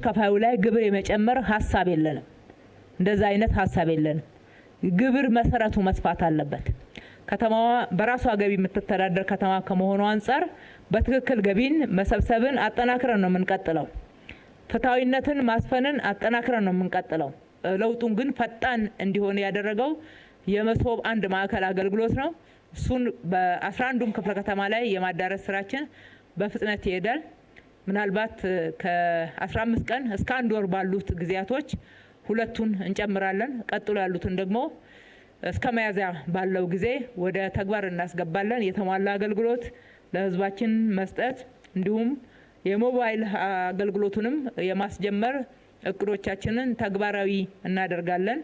ከፋዩ ላይ ግብር የመጨመር ሐሳብ የለንም። እንደዛ አይነት ሐሳብ የለንም። ግብር መሰረቱ መስፋት አለበት። ከተማዋ በራሷ ገቢ የምትተዳደር ከተማ ከመሆኑ አንፃር በትክክል ገቢን መሰብሰብን አጠናክረን ነው የምንቀጥለው። ፍትሃዊነትን ማስፈንን አጠናክረን ነው የምንቀጥለው። ለውጡን ግን ፈጣን እንዲሆን ያደረገው የመሶብ አንድ ማዕከል አገልግሎት ነው። እሱን በ11ዱም ክፍለ ከተማ ላይ የማዳረስ ስራችን በፍጥነት ይሄዳል። ምናልባት ከ15 ቀን እስከ 1 ወር ባሉት ጊዜያቶች ሁለቱን እንጨምራለን። ቀጥሎ ያሉትን ደግሞ እስከ ሚያዝያ ባለው ጊዜ ወደ ተግባር እናስገባለን። የተሟላ አገልግሎት ለህዝባችን መስጠት እንዲሁም የሞባይል አገልግሎቱንም የማስጀመር እቅዶቻችንን ተግባራዊ እናደርጋለን።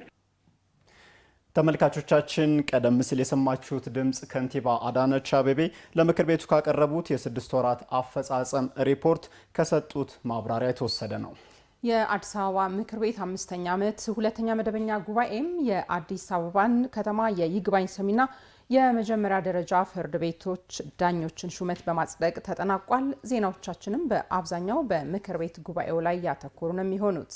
ተመልካቾቻችን ቀደም ሲል የሰማችሁት ድምጽ ከንቲባ አዳነች አቤቤ ለምክር ቤቱ ካቀረቡት የ6 ወራት አፈጻጸም ሪፖርት ከሰጡት ማብራሪያ የተወሰደ ነው። የአዲስ አበባ ምክር ቤት 5ኛ ዓመት ሁለተኛ መደበኛ ጉባኤም የአዲስ አበባን ከተማ የይግባኝ ሰሚና የመጀመሪያ ደረጃ ፍርድ ቤቶች ዳኞችን ሹመት በማጽደቅ ተጠናቋል። ዜናዎቻችንም በአብዛኛው በምክር ቤት ጉባኤው ላይ ያተኮሩ ነው የሚሆኑት።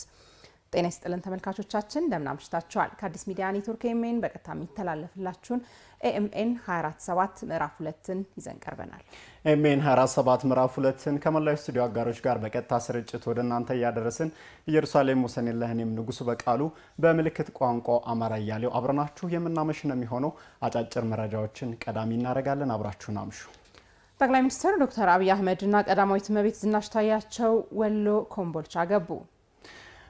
ጤና ይስጥልን ተመልካቾቻችን እንደምን አምሽታችኋል። ከአዲስ ሚዲያ ኔትወርክ ኤኤምኤን በቀጥታ የሚተላለፍላችሁን ኤኤምኤን 247 ምዕራፍ 2ን ይዘን ቀርበናል። ኤኤምኤን 247 ምዕራፍ 2ን ከመላው ስቱዲዮ አጋሮች ጋር በቀጥታ ስርጭት ወደ እናንተ እያደረስን ኢየሩሳሌም ወሰንየለህኔም ንጉሱ በቃሉ በምልክት ቋንቋ አማራ እያሌው አብረናችሁ የምናመሽ ነው የሚሆነው። አጫጭር መረጃዎችን ቀዳሚ እናደርጋለን። አብራችሁን አምሹ። ጠቅላይ ሚኒስትር ዶክተር አብይ አህመድና ቀዳማዊት እመቤት ዝናሽ ታያቸው ወሎ ኮምቦልቻ ገቡ።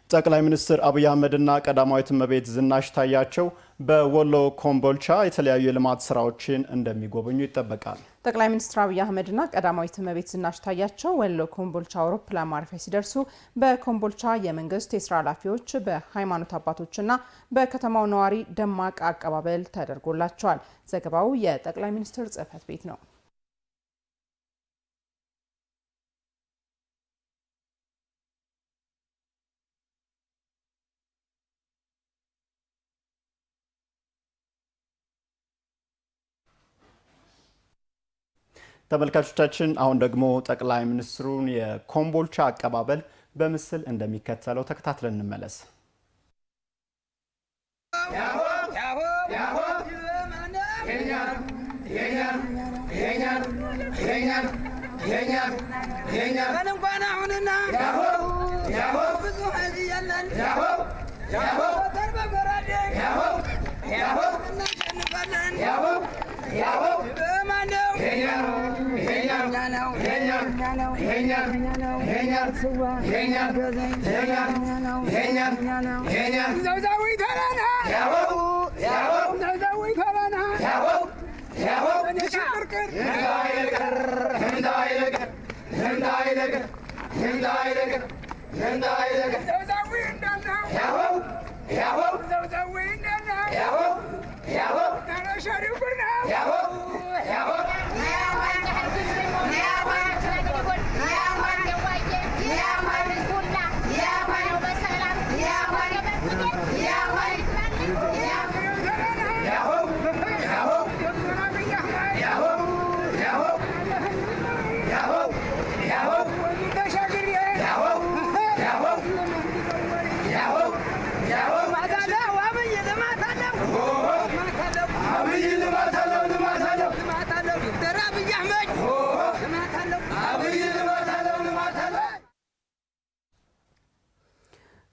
ጠቅላይ ሚኒስትር አብይ አህመድና ቀዳማዊት እመቤት ዝናሽ ታያቸው በወሎ ኮምቦልቻ የተለያዩ የልማት ስራዎችን እንደሚጎበኙ ይጠበቃል። ጠቅላይ ሚኒስትር አብይ አህመድና ቀዳማዊት እመቤት ዝናሽ ታያቸው ወሎ ኮምቦልቻ አውሮፕላን ማረፊያ ሲደርሱ በኮምቦልቻ የመንግስት የስራ ኃላፊዎች፣ በሃይማኖት አባቶችና በከተማው ነዋሪ ደማቅ አቀባበል ተደርጎላቸዋል። ዘገባው የጠቅላይ ሚኒስትር ጽህፈት ቤት ነው። ተመልካቾቻችን አሁን ደግሞ ጠቅላይ ሚኒስትሩን የኮምቦልቻ አቀባበል በምስል እንደሚከተለው ተከታትለን እንመለስ።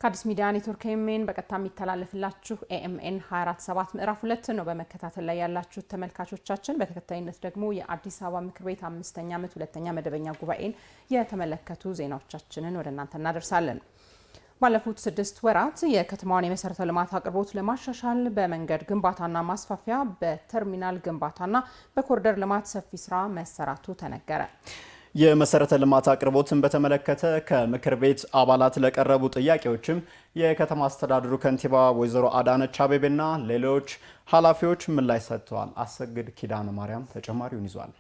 ከአዲስ ሚዲያ ኔትወርክ ኤኤምኤን በቀጥታ የሚተላለፍላችሁ ኤኤምኤን 247 ምዕራፍ 2 ነው በመከታተል ላይ ያላችሁት ተመልካቾቻችን። በተከታይነት ደግሞ የአዲስ አበባ ምክር ቤት 5ኛ ዓመት ሁለተኛ መደበኛ ጉባኤን የተመለከቱ ዜናዎቻችንን ወደ እናንተ እናደርሳለን። ባለፉት 6 ወራት የከተማዋን የመሰረተ ልማት አቅርቦት ለማሻሻል በመንገድ ግንባታና ማስፋፊያ፣ በተርሚናል ግንባታና በኮሪደር ልማት ሰፊ ስራ መሰራቱ ተነገረ። የመሰረተ ልማት አቅርቦትን በተመለከተ ከምክር ቤት አባላት ለቀረቡ ጥያቄዎችም የከተማ አስተዳደሩ ከንቲባ ወይዘሮ አዳነች አቤቤና ሌሎች ኃላፊዎች ምላሽ ሰጥተዋል። አሰግድ ኪዳነ ማርያም ተጨማሪውን ይዟል።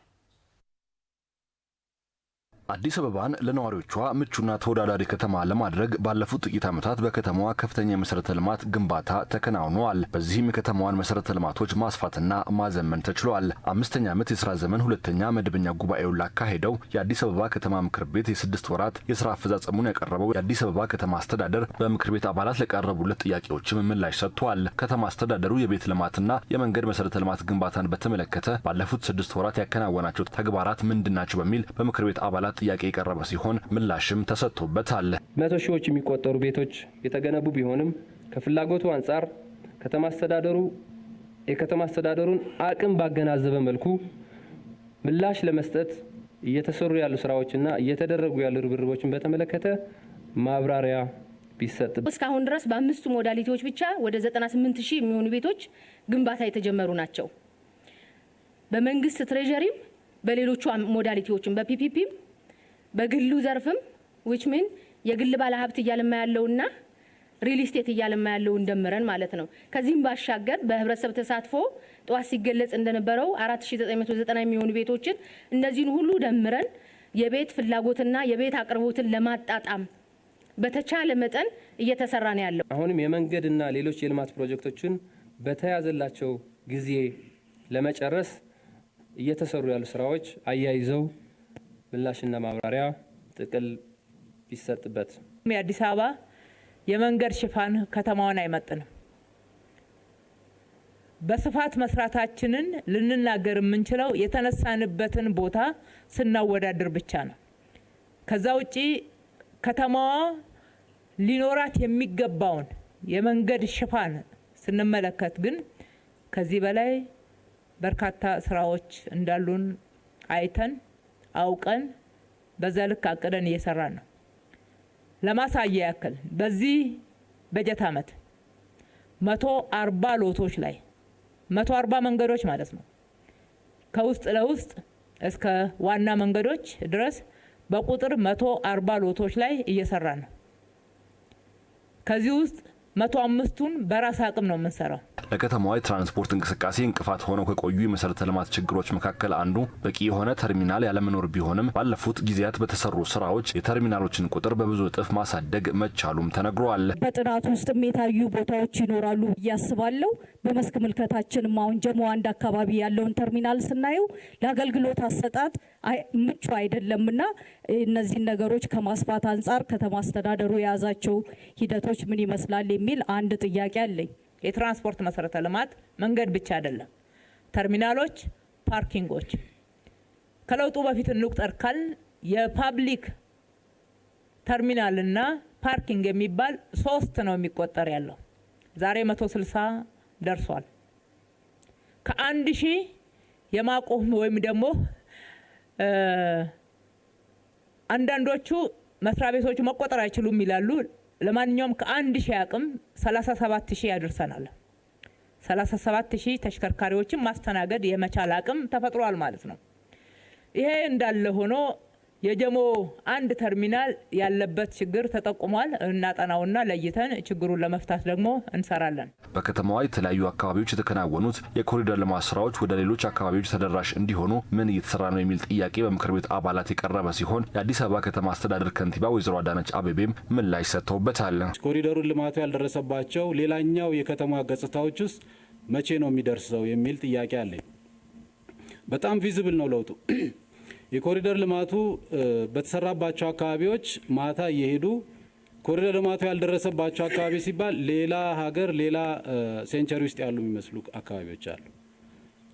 አዲስ አበባን ለነዋሪዎቿ ምቹና ተወዳዳሪ ከተማ ለማድረግ ባለፉት ጥቂት ዓመታት በከተማዋ ከፍተኛ የመሰረተ ልማት ግንባታ ተከናውኗል። በዚህም የከተማዋን መሰረተ ልማቶች ማስፋትና ማዘመን ተችሏል። 5ኛ ዓመት የሥራ ዘመን 2ኛ መደበኛ ጉባኤውን ላካሄደው የአዲስ አበባ ከተማ ምክር ቤት የ6 ወራት የሥራ አፈጻጸሙን ያቀረበው የአዲስ አበባ ከተማ አስተዳደር በምክር ቤት አባላት ለቀረቡለት ጥያቄዎችም ምላሽ ሰጥቷል። ከተማ አስተዳደሩ የቤት ልማትና የመንገድ መሰረተ ልማት ግንባታን በተመለከተ ባለፉት 6 ወራት ያከናወናቸው ተግባራት ምንድናቸው በሚል በምክር ቤት አባላት ጥያቄ የቀረበ ሲሆን ምላሽም ተሰጥቶበታል። መቶ ሺዎች የሚቆጠሩ ቤቶች የተገነቡ ቢሆንም ከፍላጎቱ አንጻር የከተማ አስተዳደሩን አቅም ባገናዘበ መልኩ ምላሽ ለመስጠት እየተሰሩ ያሉ ስራዎችና እየተደረጉ ያሉ ርብርቦችን በተመለከተ ማብራሪያ ቢሰጥ። እስካሁን ድረስ በ5ቱ ሞዳሊቲዎች ብቻ ወደ 98,000 የሚሆኑ ቤቶች ግንባታ የተጀመሩ ናቸው። በመንግስት ትሬጀሪም በሌሎቹ ሞዳሊቲዎችም በፒፒፒም በግሉ ዘርፍም which mean የግል ባለሀብት እያለማ ያለውና ሪል ስቴት እያለማ ያለው እንደምረን ማለት ነው። ከዚህም ባሻገር በህብረተሰብ ተሳትፎ ጧት ሲገለጽ እንደነበረው 4990 የሚሆኑ ቤቶችን እነዚህን ሁሉ ደምረን የቤት ፍላጎትና የቤት አቅርቦትን ለማጣጣም በተቻለ መጠን እየተሰራ ነው ያለው። አሁንም የመንገድና ሌሎች የልማት ፕሮጀክቶችን በተያዘላቸው ጊዜ ለመጨረስ እየተሰሩ ያሉ ስራዎች አያይዘው ምላሽና ማብራሪያ ጥቅል ቢሰጥበት። የአዲስ አበባ የመንገድ ሽፋን ከተማውን አይመጥንም። በስፋት መስራታችንን ልንናገር የምንችለው የተነሳንበትን ቦታ ስናወዳድር ብቻ ነው። ከዛ ውጪ ከተማዋ ሊኖራት የሚገባውን የመንገድ ሽፋን ስንመለከት ግን ከዚህ በላይ በርካታ ስራዎች እንዳሉን አይተን አውቀን በዛ ልክ አቅደን እየሰራን ነው። ለማሳያ ያክል በዚህ በጀት ዓመት 140 ሎቶች ላይ 140 መንገዶች ማለት ነው ከውስጥ ለውስጥ እስከ ዋና መንገዶች ድረስ በቁጥር 140 ሎቶች ላይ እየሰራን ነው። ከዚህ ውስጥ 105ቱን በራስ አቅም ነው የምንሰራው። ለከተማዋ የትራንስፖርት እንቅስቃሴ እንቅፋት ሆነው ከቆዩ የመሰረተ ልማት ችግሮች መካከል አንዱ በቂ የሆነ ተርሚናል ያለመኖር ቢሆንም ባለፉት ጊዜያት በተሰሩ ስራዎች የተርሚናሎችን ቁጥር በብዙ እጥፍ ማሳደግ መቻሉም ተነግሯል። በጥናቱ ውስጥም የታዩ ቦታዎች ይኖራሉ ብዬ አስባለሁ። በመስክ ምልከታችንም አሁን ጀሞ አንድ አካባቢ ያለውን ተርሚናል ስናየው ለአገልግሎት አሰጣጥ ምቹ አይደለምና እነዚህን ነገሮች ከማስፋት አንጻር ከተማ አስተዳደሩ የያዛቸው ሂደቶች ምን ይመስላል የሚል አንድ ጥያቄ አለኝ። የትራንስፖርት መሰረተ ልማት መንገድ ብቻ አይደለም፣ ተርሚናሎች፣ ፓርኪንጎች ከለውጡ በፊት እንቁጠር ካል የፓብሊክ ተርሚናልና ፓርኪንግ የሚባል 3 ነው የሚቆጠር ያለው። ዛሬ 160 ደርሷል። ከ1000 የማቆም ወይም ደግሞ አንዳንዶቹ መስሪያ ቤቶቹ መቆጠር አይችሉም ይላሉ። ለማንኛውም ከ1000 አቅም 37000 ያደርሰናል። 37000 ተሽከርካሪዎችን ማስተናገድ የመቻል አቅም ተፈጥሯል ማለት ነው። ይሄ እንዳለ ሆኖ የጀሞ አንድ ተርሚናል ያለበት ችግር ተጠቁሟል። እናጠናውና ለይተን ችግሩን ለመፍታት ደግሞ እንሰራለን። በከተማዋ የተለያዩ አካባቢዎች የተከናወኑት የኮሪደር ልማት ስራዎች ወደ ሌሎች አካባቢዎች ተደራሽ እንዲሆኑ ምን እየተሰራ ነው የሚል ጥያቄ በምክር ቤት አባላት የቀረበ ሲሆን የአዲስ አበባ ከተማ አስተዳደር ከንቲባ ወይዘሮ አዳነች አቤቤም ምላሽ ሰጥተውበታል። ኮሪደሩን ልማቱ ያልደረሰባቸው ሌላኛው የከተማ ገጽታዎች ውስጥ መቼ ነው የሚደርሰው የሚል ጥያቄ አለኝ። በጣም ቪዚብል ነው ለውጡ። የኮሪደር ልማቱ በተሰራባቸው አካባቢዎች ማታ እየሄዱ ኮሪደር ልማቱ ያልደረሰባቸው አካባቢ ሲባል ሌላ ሀገር ሌላ ሴንቸሪ ውስጥ ያሉ የሚመስሉ አካባቢዎች አሉ።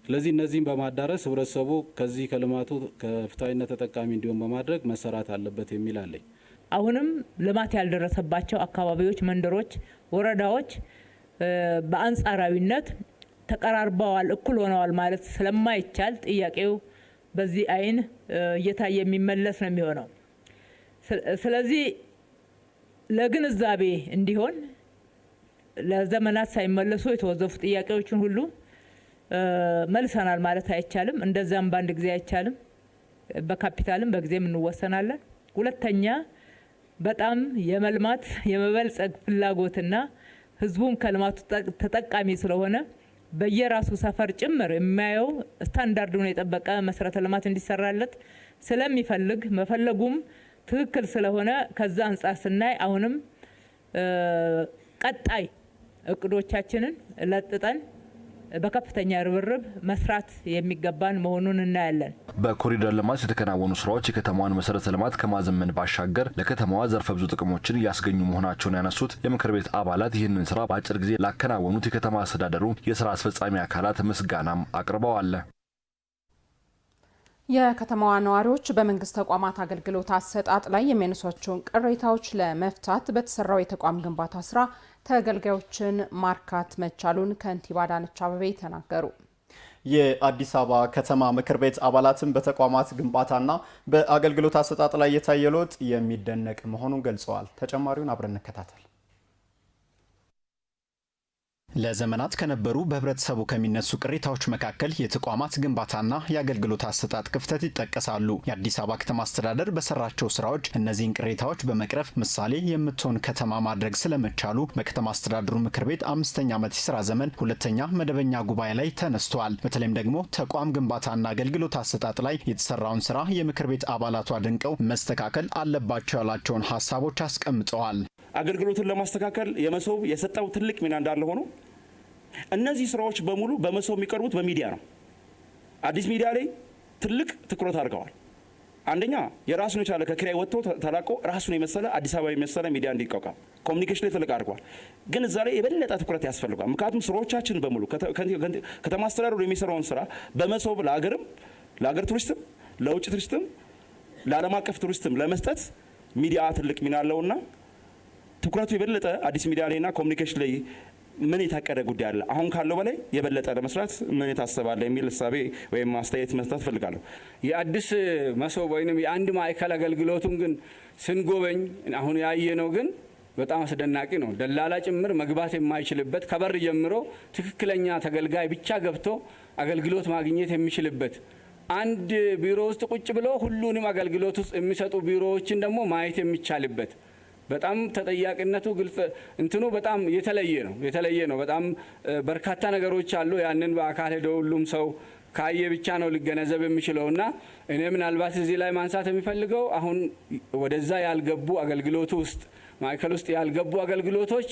ስለዚህ እነዚህን በማዳረስ ህብረተሰቡ ከዚህ ከልማቱ ከፍትሃዊነት ተጠቃሚ እንዲሆን በማድረግ መሰራት አለበት የሚል አለኝ። አሁንም ልማት ያልደረሰባቸው አካባቢዎች፣ መንደሮች፣ ወረዳዎች በአንጻራዊነት ተቀራርበዋል፣ እኩል ሆነዋል ማለት ስለማይቻል ጥያቄው በዚህ አይን እየታየ የሚመለስ ነው የሚሆነው። ስለዚህ ለግንዛቤ እንዲሆን ለዘመናት ሳይመለሱ የተወዘፉ ጥያቄዎችን ሁሉ መልሰናል ማለት አይቻልም። እንደዛም በአንድ ጊዜ አይቻልም። በካፒታልም በጊዜም እንወሰናለን። ሁለተኛ በጣም የመልማት የመበልጸግ ፍላጎትና ህዝቡም ከልማቱ ተጠቃሚ ስለሆነ በየራሱ ሰፈር ጭምር የሚያየው ስታንዳርዱን የጠበቀ መሰረተ ልማት እንዲሰራለት ስለሚፈልግ መፈለጉም ትክክል ስለሆነ ከዛ አንጻር ስናይ አሁንም ቀጣይ እቅዶቻችንን ለጥጠን በከፍተኛ ርብርብ መስራት የሚገባን መሆኑን እናያለን። በኮሪደር ልማት የተከናወኑ ስራዎች የከተማዋን መሰረተ ልማት ከማዘመን ባሻገር ለከተማዋ ዘርፈ ብዙ ጥቅሞችን እያስገኙ መሆናቸውን ያነሱት የምክር ቤት አባላት ይህንን ስራ በአጭር ጊዜ ላከናወኑት የከተማ አስተዳደሩ የስራ አስፈጻሚ አካላት ምስጋናም አቅርበዋል። የከተማዋ ነዋሪዎች በመንግስት ተቋማት አገልግሎት አሰጣጥ ላይ የሚያነሷቸውን ቅሬታዎች ለመፍታት በተሰራው የተቋም ግንባታ ስራ ተገልጋዮችን ማርካት መቻሉን ከንቲባ አዳነች አቤቤ ተናገሩ። የአዲስ አበባ ከተማ ምክር ቤት አባላትም በተቋማት ግንባታና በአገልግሎት አሰጣጥ ላይ የታየ ለውጥ የሚደነቅ መሆኑን ገልጸዋል። ተጨማሪውን አብረን እንከታተል። ለዘመናት ከነበሩ በህብረተሰቡ ከሚነሱ ቅሬታዎች መካከል የተቋማት ግንባታና የአገልግሎት አሰጣጥ ክፍተት ይጠቀሳሉ። የአዲስ አበባ ከተማ አስተዳደር በሰራቸው ስራዎች እነዚህን ቅሬታዎች በመቅረፍ ምሳሌ የምትሆን ከተማ ማድረግ ስለመቻሉ በከተማ አስተዳደሩ ምክር ቤት 5ኛ ዓመት የስራ ዘመን 2ኛ መደበኛ ጉባኤ ላይ ተነስተዋል። በተለይም ደግሞ ተቋም ግንባታና አገልግሎት አሰጣጥ ላይ የተሰራውን ስራ የምክር ቤት አባላቱ አድንቀው መስተካከል አለባቸው ያላቸውን ሀሳቦች አስቀምጠዋል። አገልግሎቱን ለማስተካከል የመሶብ የሰጠው ትልቅ ሚና እንዳለ ሆኖ እነዚህ ስራዎች በሙሉ በመሶብ የሚቀርቡት በሚዲያ ነው። አዲስ ሚዲያ ላይ ትልቅ ትኩረት አድርገዋል። አንደኛ የራሱን የቻለ ከኪራይ ወጥቶ ተላቆ ራሱን የመሰለ አዲስ አበባ የመሰለ ሚዲያ እንዲቋቋም ኮሚኒኬሽን ላይ ትልቅ አድርገዋል። ግን እዛ ላይ የበለጠ ትኩረት ያስፈልጋል። ምክንያቱም ስራዎቻችን በሙሉ ከተማ አስተዳደሩ የሚሰራውን ስራ በመሶብ ለሀገር ቱሪስትም፣ ለውጭ ቱሪስትም፣ ለዓለም አቀፍ ቱሪስትም ለመስጠት ሚዲያ ትልቅ ሚና አለውና ትኩረቱ የበለጠ አዲስ ሚዲያ ላይና ኮሚኒኬሽን ላይ ምን የታቀደ ጉዳይ አለ፣ አሁን ካለው በላይ የበለጠ ለመስራት ምን የታሰባለ የሚል ሐሳቤ ወይም አስተያየት መስጠት ፈልጋለሁ። የአዲስ መሶብ ወይንም የአንድ ማዕከል አገልግሎቱን ግን ስንጎበኝ አሁን ያየነው ግን በጣም አስደናቂ ነው። ደላላ ጭምር መግባት የማይችልበት ከበር ጀምሮ ትክክለኛ ተገልጋይ ብቻ ገብቶ አገልግሎት ማግኘት የሚችልበት አንድ ቢሮ ውስጥ ቁጭ ብሎ ሁሉንም አገልግሎት ውስጥ የሚሰጡ ቢሮዎችን ደግሞ ማየት የሚቻልበት በጣም ተጠያቂነቱ ግልጽ እንትኑ በጣም የተለየ ነው። በጣም በርካታ ነገሮች አሉ። ያንን በአካል ሄዶ ሁሉም ሰው ካየ ብቻ ነው ሊገነዘብ የሚችለውና እኔ ምናልባት እዚህ ላይ ማንሳት የሚፈልገው አሁን ወደዛ ያልገቡ አገልግሎቱ ውስጥ ማዕከል ውስጥ ያልገቡ አገልግሎቶች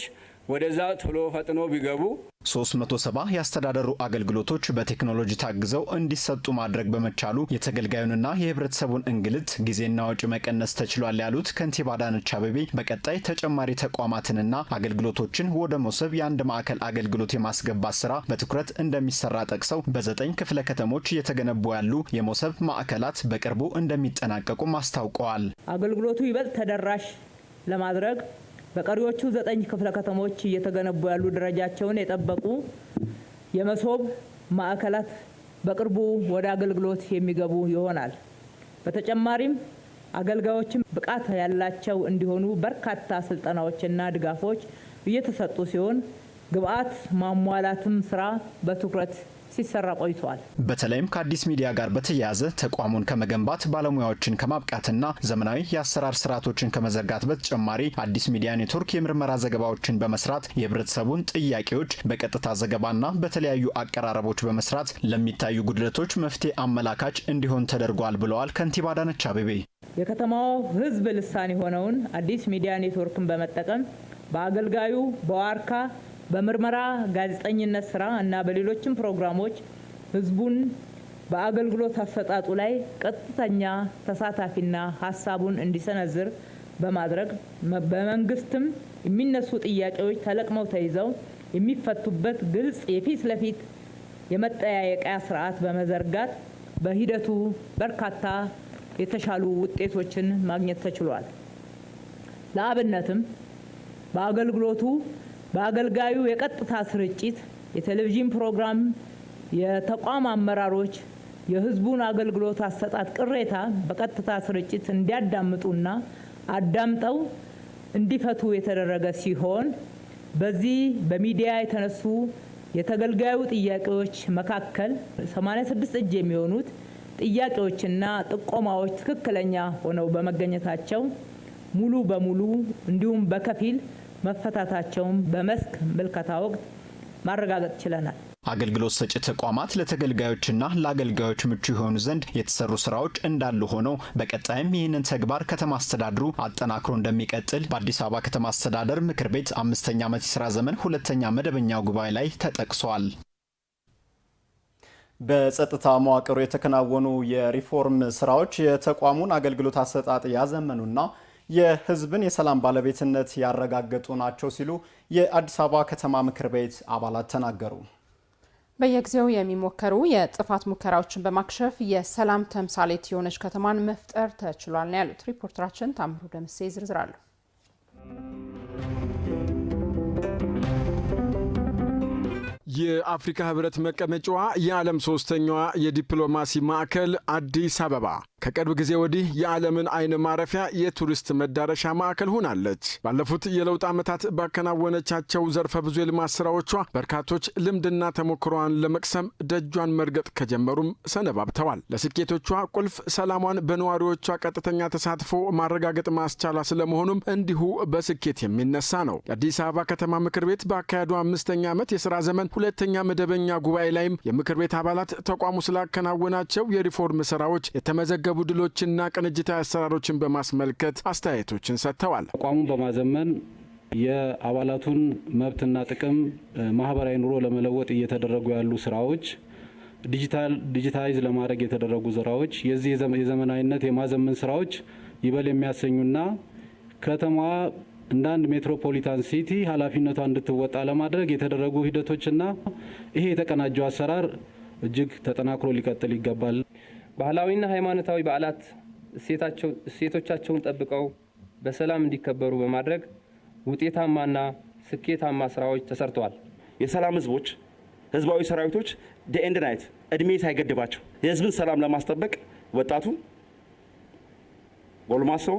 ወደዛ ቶሎ ፈጥኖ ቢገቡ 370 ያስተዳደሩ አገልግሎቶች በቴክኖሎጂ ታግዘው እንዲሰጡ ማድረግ በመቻሉ የተገልጋዩንና የህብረተሰቡን እንግልት ጊዜና ወጪ መቀነስ ተችሏል ያሉት ከንቲባ አዳነች አቤቤ በቀጣይ ተጨማሪ ተቋማትንና አገልግሎቶችን ወደ መሶብ የአንድ ማዕከል አገልግሎት የማስገባት ስራ በትኩረት እንደሚሰራ ጠቅሰው በ9 ክፍለ ከተሞች እየተገነቡ ያሉ የመሶብ ማዕከላት በቅርቡ እንደሚጠናቀቁም አስታውቀዋል። አገልግሎቱ ይበልጥ ተደራሽ ለማድረግ በቀሪዎቹ 9 ክፍለ ከተሞች እየተገነቡ ያሉ ደረጃቸውን የጠበቁ የመሶብ ማዕከላት በቅርቡ ወደ አገልግሎት የሚገቡ ይሆናል። በተጨማሪም አገልጋዮችም ብቃት ያላቸው እንዲሆኑ በርካታ ስልጠናዎችና ድጋፎች እየተሰጡ ሲሆን ግብአት ማሟላትም ስራ በትኩረት ሲሰራ ቆይቷል። በተለይም ከአዲስ ሚዲያ ጋር በተያያዘ ተቋሙን ከመገንባት ባለሙያዎችን ከማብቃትና ዘመናዊ የአሰራር ስርዓቶችን ከመዘርጋት በተጨማሪ አዲስ ሚዲያ ኔትወርክ የምርመራ ዘገባዎችን በመስራት የህብረተሰቡን ጥያቄዎች በቀጥታ ዘገባና በተለያዩ አቀራረቦች በመስራት ለሚታዩ ጉድለቶች መፍትሄ አመላካች እንዲሆን ተደርጓል ብለዋል ከንቲባ አዳነች አቤቤ። የከተማው ህዝብ ልሳን የሆነውን አዲስ ሚዲያ ኔትወርክን በመጠቀም በአገልጋዩ በዋርካ በምርመራ ጋዜጠኝነት ስራ እና በሌሎችም ፕሮግራሞች ህዝቡን በአገልግሎት አሰጣጡ ላይ ቀጥተኛ ተሳታፊና ሀሳቡን እንዲሰነዝር በማድረግ በመንግስትም የሚነሱ ጥያቄዎች ተለቅመው ተይዘው የሚፈቱበት ግልጽ የፊት ለፊት የመጠያየቂያ ስርዓት በመዘርጋት በሂደቱ በርካታ የተሻሉ ውጤቶችን ማግኘት ተችሏል። ለአብነትም በአገልግሎቱ በአገልጋዩ የቀጥታ ስርጭት የቴሌቪዥን ፕሮግራም የተቋም አመራሮች የህዝቡን አገልግሎት አሰጣጥ ቅሬታ በቀጥታ ስርጭት እንዲያዳምጡና አዳምጠው እንዲፈቱ የተደረገ ሲሆን በዚህ በሚዲያ የተነሱ የተገልጋዩ ጥያቄዎች መካከል 86 እጅ የሚሆኑት ጥያቄዎችና ጥቆማዎች ትክክለኛ ሆነው በመገኘታቸው ሙሉ በሙሉ እንዲሁም በከፊል መፈታታቸውን በመስክ ምልከታ ወቅት ማረጋገጥ ችለናል። አገልግሎት ሰጪ ተቋማት ለተገልጋዮችና ለአገልጋዮች ምቹ የሆኑ ዘንድ የተሰሩ ስራዎች እንዳሉ ሆነው በቀጣይም ይህንን ተግባር ከተማ አስተዳደሩ አጠናክሮ እንደሚቀጥል በአዲስ አበባ ከተማ አስተዳደር ምክር ቤት 5ኛ ዓመት የሥራ ዘመን 2ኛ መደበኛው ጉባኤ ላይ ተጠቅሷል። በጸጥታ መዋቅሩ የተከናወኑ የሪፎርም ስራዎች የተቋሙን አገልግሎት አሰጣጥ ያዘመኑና የህዝብን የሰላም ባለቤትነት ያረጋገጡ ናቸው ሲሉ የአዲስ አበባ ከተማ ምክር ቤት አባላት ተናገሩ። በየጊዜው የሚሞከሩ የጥፋት ሙከራዎችን በማክሸፍ የሰላም ተምሳሌት የሆነች ከተማን መፍጠር ተችሏል ነው ያሉት ሪፖርተራችን ታምሩ ደምሴ ዝርዝር አለው። የአፍሪካ ህብረት መቀመጫዋ የዓለም ሶስተኛዋ የዲፕሎማሲ ማዕከል አዲስ አበባ ከቅርብ ጊዜ ወዲህ የዓለምን አይን ማረፊያ የቱሪስት መዳረሻ ማዕከል ሆናለች። ባለፉት የለውጥ ዓመታት ባከናወነቻቸው ዘርፈ ብዙ የልማት ስራዎቿ በርካቶች ልምድና ተሞክሮዋን ለመቅሰም ደጇን መርገጥ ከጀመሩም ሰነባብተዋል። ለስኬቶቿ ቁልፍ ሰላሟን በነዋሪዎቿ ቀጥተኛ ተሳትፎ ማረጋገጥ ማስቻሏ ስለመሆኑም እንዲሁ በስኬት የሚነሳ ነው። የአዲስ አበባ ከተማ ምክር ቤት ባካሄዱ 5ኛ ዓመት የሥራ ዘመን 2ኛ መደበኛ ጉባኤ ላይም የምክር ቤት አባላት ተቋሙ ስላከናወናቸው የሪፎርም ስራዎች የተመዘገቡ ድሎችና ቅንጅታዊ አሰራሮችን በማስመልከት አስተያየቶችን ሰጥተዋል። ተቋሙን በማዘመን የአባላቱን መብትና ጥቅም ማህበራዊ ኑሮ ለመለወጥ እየተደረጉ ያሉ ስራዎች ዲጂታይዝ ለማድረግ የተደረጉ ስራዎች የዚህ የዘመናዊነት የማዘመን ስራዎች ይበል የሚያሰኙና ከተማዋ እንደ አንድ ሜትሮፖሊታን ሲቲ ኃላፊነቷን እንድትወጣ ለማድረግ የተደረጉ ሂደቶችና ይሄ የተቀናጀው አሰራር እጅግ ተጠናክሮ ሊቀጥል ይገባል። ባህላዊና ሃይማኖታዊ በዓላት እሴቶቻቸውን ጠብቀው በሰላም እንዲከበሩ በማድረግ ውጤታማና ስኬታማ ስራዎች ተሰርተዋል። የሰላም ህዝባዊ ሰራዊቶች ዴይ ኤንድ ናይት እድሜ ሳይገድባቸው የህዝብን ሰላም ለማስጠበቅ ወጣቱ፣ ጎልማሳው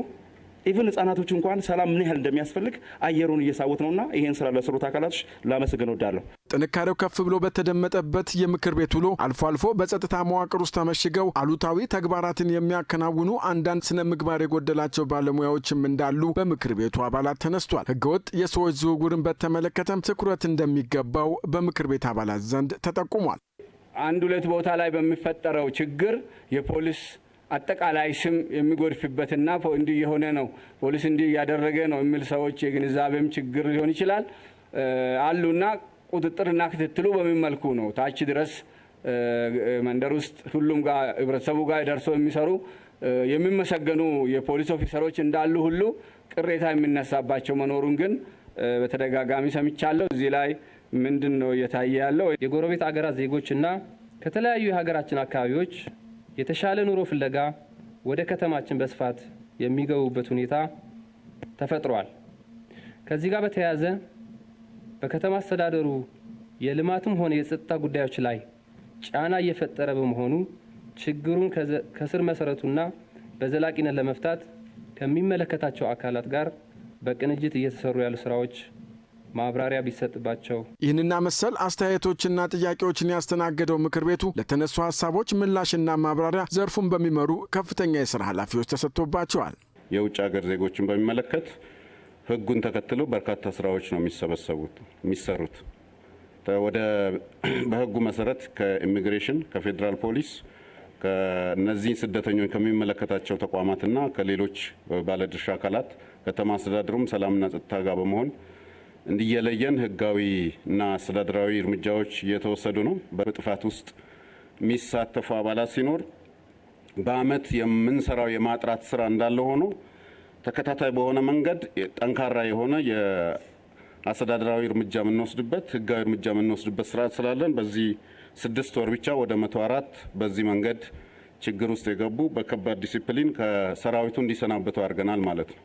ኢቭን ህጻናቶች እንኳን ሰላም ምን ያህል እንደሚያስፈልግ አየሩን እየሳወት ነውና ይሄን ስራ ለሰሩት አካላቶች ላመሰግን ወዳለሁ። ጥንካሬው ከፍ ብሎ በተደመጠበት የምክር ቤት ውሎ አልፎ አልፎ በጸጥታ መዋቅር ውስጥ ተመሽገው አሉታዊ ተግባራትን የሚያከናውኑ አንዳንድ ስነ ምግባር የጎደላቸው ባለሙያዎችም እንዳሉ በምክር ቤቱ አባላት ተነስቷል። ህገወጥ የሰዎች ዝውውርን በተመለከተም ትኩረት እንደሚገባው በምክር ቤት አባላት ዘንድ ተጠቁሟል። አንድ ሁለት ቦታ ላይ በሚፈጠረው ችግር የፖሊስ አጠቃላይ ስም የሚጎድፍበትና እንዲህ የሆነ ነው ፖሊስ እንዲህ ያደረገ ነው የሚል ሰዎች የግንዛቤም ችግር ሊሆን ይችላል አሉና ቁጥጥርና ክትትሉ በምን መልኩ ነው ታች ድረስ መንደር ውስጥ ሁሉም ጋር ህብረተሰቡ ጋር ደርሶ የሚሰሩ የሚመሰገኑ የፖሊስ ኦፊሰሮች እንዳሉ ሁሉ ቅሬታ የሚነሳባቸው መኖሩን ግን በተደጋጋሚ ሰምቻለሁ። እዚህ ላይ ምንድነው እየታየ ያለው? የጎረቤት አገራት ዜጎችና ከተለያዩ የሀገራችን አካባቢዎች የተሻለ ኑሮ ፍለጋ ወደ ከተማችን በስፋት የሚገቡበት ሁኔታ ተፈጥሯል። ከዚህ ጋር በተያያዘ በከተማ አስተዳደሩ የልማትም ሆነ የጸጥታ ጉዳዮች ላይ ጫና እየፈጠረ በመሆኑ ችግሩን ከስር መሰረቱና በዘላቂነት ለመፍታት ከሚመለከታቸው አካላት ጋር በቅንጅት እየተሰሩ ያሉ ስራዎች ማብራሪያ ቢሰጥባቸው። ይህንና መሰል አስተያየቶችና ጥያቄዎችን ያስተናገደው ምክር ቤቱ ለተነሱ ሀሳቦች ምላሽና ማብራሪያ ዘርፉን በሚመሩ ከፍተኛ የስራ ኃላፊዎች ተሰጥቶባቸዋል። የውጭ ሀገር ዜጎችን በሚመለከት ህጉን ተከትለው በርካታ ስራዎች ነው የሚሰሩት። በህጉ መሰረት ከኢሚግሬሽን፣ ከፌዴራል ፖሊስ፣ ከነዚህ ስደተኞች ከሚመለከታቸው ተቋማትና ከሌሎች ባለድርሻ አካላት ከተማ አስተዳደሩም ሰላምና ጸጥታ ጋር በመሆን እንዲየለየን ህጋዊ እና አስተዳደራዊ እርምጃዎች እየተወሰዱ ነው። በጥፋት ውስጥ የሚሳተፉ አባላት ሲኖር በአመት የምንሰራው የማጥራት ስራ እንዳለ ሆኖ ተከታታይ በሆነ መንገድ ጠንካራ የሆነ የአስተዳደራዊ እርምጃ የምንወስድበት ህጋዊ እርምጃ የምንወስድበት ስርዓት ስላለን በዚህ 6 ወር ብቻ ወደ 104 በዚህ መንገድ ችግር ውስጥ የገቡ በከባድ ዲሲፕሊን ከሰራዊቱ እንዲሰናበቱ አድርገናል ማለት ነው።